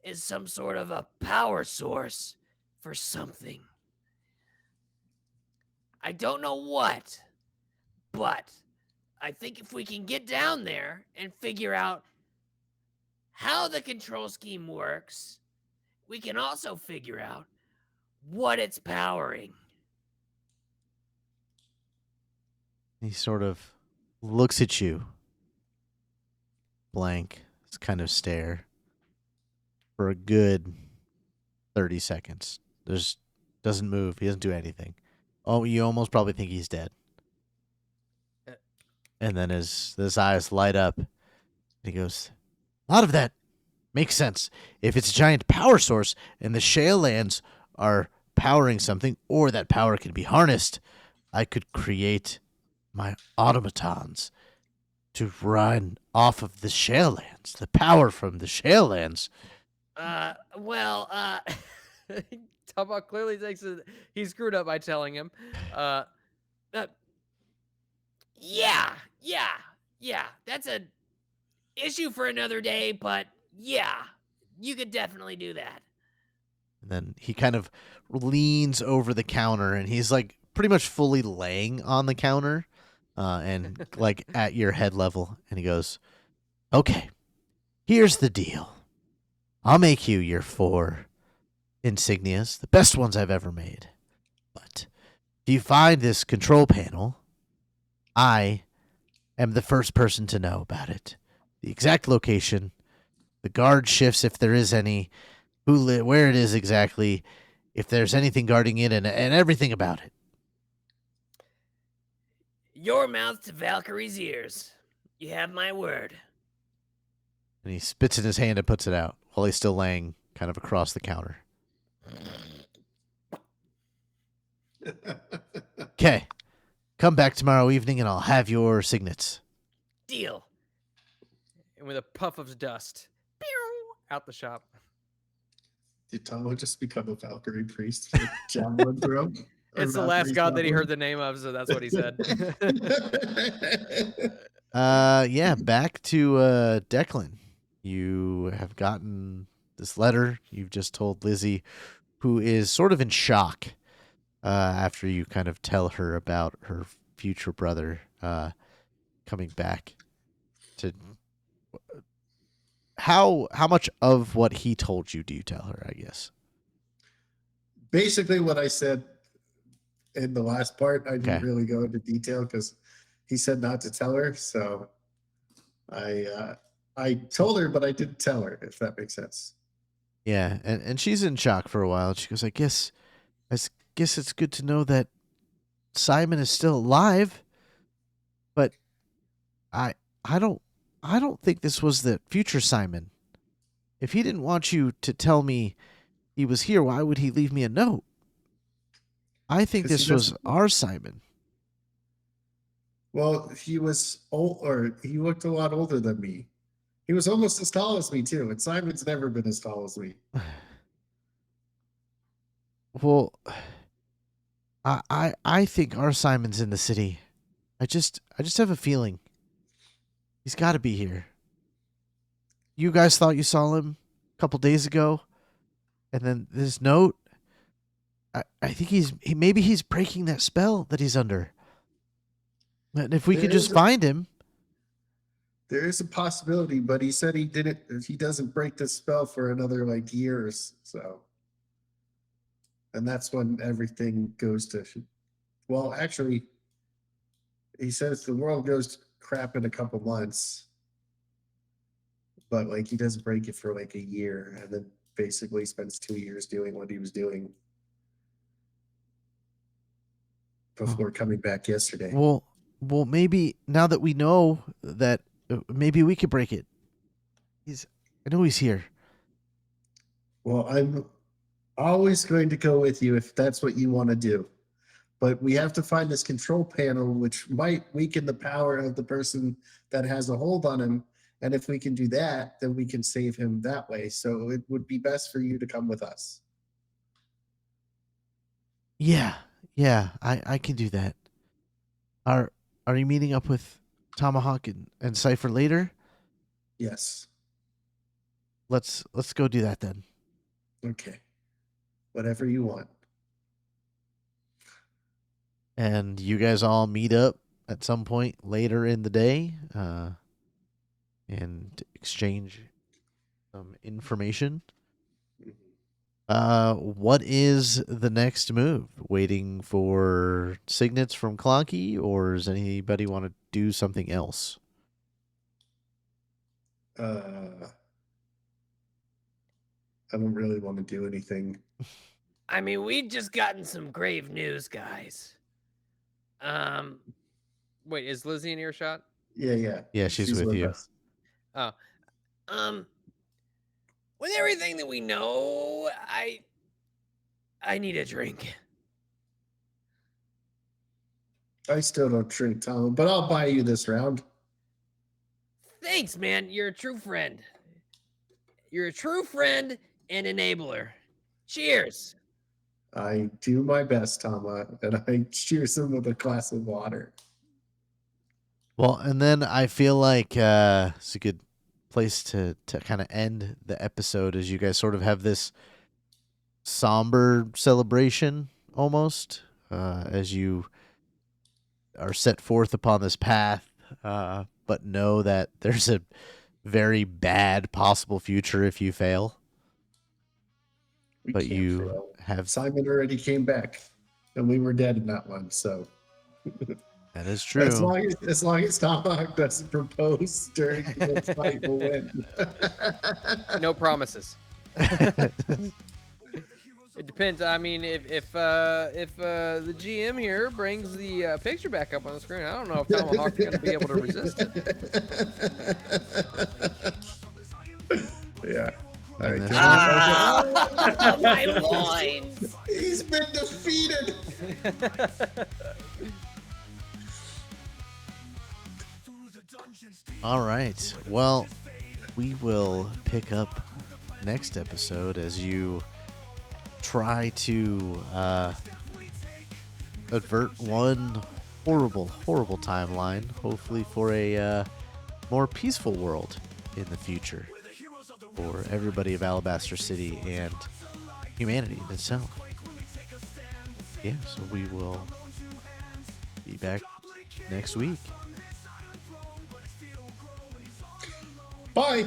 is some sort of a power source for something. I don't know what, but I think if we can get down there and figure out how the control scheme works, we can also figure out what it's powering. He sort of looks at you, blank, this kind of stare, for a good 30 seconds. Doesn't move. He doesn't do anything. Oh, you almost probably think he's dead. And then his eyes light up, and he goes, a lot of that makes sense. If it's a giant power source and the shale lands are powering something, or that power can be harnessed, I could create my automatons to run off of the shale lands, the power from the shale lands. Tubok clearly thinks that he screwed up by telling him. Yeah. That's a issue for another day, but yeah, you could definitely do that. And then he kind of leans over the counter, and he's like pretty much fully laying on the counter, and like at your head level. And he goes, okay, here's the deal. I'll make you your 4 insignias, the best ones I've ever made. But if you find this control panel, I am the first person to know about it. The exact location, the guard shifts if there is any, where it is exactly, if there's anything guarding it, and everything about it. Your mouth to Valkyrie's ears. You have my word. And he spits in his hand and puts it out while he's still laying kind of across the counter. Okay. Come back tomorrow evening and I'll have your signets. Deal. And with a puff of dust, pew, out the shop. Did Tomo just become a Valkyrie priest for javelin throw? It's the last god that he heard the name of, so that's what he said. Yeah, back to Declan. You have gotten this letter. You've just told Lizzie, who is sort of in shock after you kind of tell her about her future brother coming back. To how much of what he told you do you tell her, I guess? Basically what I said in the last part. I didn't Okay. really go into detail because he said not to tell her. So I I told her, but I didn't tell her, if that makes sense. Yeah, and she's in shock for a while. She goes, guess it's good to know that Simon is still alive, but I I don't I don't think this was the future Simon. If he didn't want you to tell me he was here, why would he leave me a note? I think 'Cause he this was doesn't. our Simon. Well, he was old, or he looked a lot older than me. He was almost as tall as me too, and Simon's never been as tall as me. Well, I think our Simon's in the city. I just have a feeling he's got to be here. You guys thought you saw him a couple days ago, and then this note. I think maybe he's breaking that spell that he's under. And if we There could just is a- find him, There is a possibility, but he said he didn't. He doesn't break the spell for another like years, so. And that's when everything goes to. Well, actually, he says the world goes to crap in a couple months, but like he doesn't break it for like a year, and then basically spends 2 years doing what he was doing before coming back yesterday. well, maybe now that we know that, maybe we could break it. I know he's here. Well, I'm always going to go with you if that's what you want to do. But we have to find this control panel, which might weaken the power of the person that has a hold on him. And if we can do that, then we can save him that way. So it would be best for you to come with us. Yeah, I can do that. Are you meeting up with Tomahawk and Cypher later? Yes. Let's go do that then. Okay. Whatever you want. And you guys all meet up at some point later in the day, and exchange some information. What is the next move? Waiting for signets from Clonky, or does anybody want to do something else? I don't really want to do anything. I mean, we just gotten some grave news, guys. Wait, is Lizzie in earshot? Yeah. Yeah, she's with you. us. Oh, With everything that we know, I need a drink. I still don't drink, Tom, but I'll buy you this round. Thanks, man. You're a true friend. You're a true friend and enabler. Cheers. I do my best, Tama, and I cheers him with a glass of water. Well, and then I feel like it's a good place to kind of end the episode, as you guys sort of have this somber celebration almost, as you are set forth upon this path, but know that there's a very bad possible future if you fail. We But can't you fail. have Simon already came back, and we were dead in that one. So that is true. as long as Tomahawk doesn't propose during the fight, we'll win. no promises. It depends. I mean, if the GM here brings the picture back up on the screen, I don't know if Tomahawk's going to be able to resist it. Yeah. All And right. that's My loins. He's been defeated. All right. Well, we will pick up next episode as you try to avert one horrible timeline, hopefully for a more peaceful world in the future for everybody of Alabaster City and humanity itself. Yeah, so we will be back next week. Bye.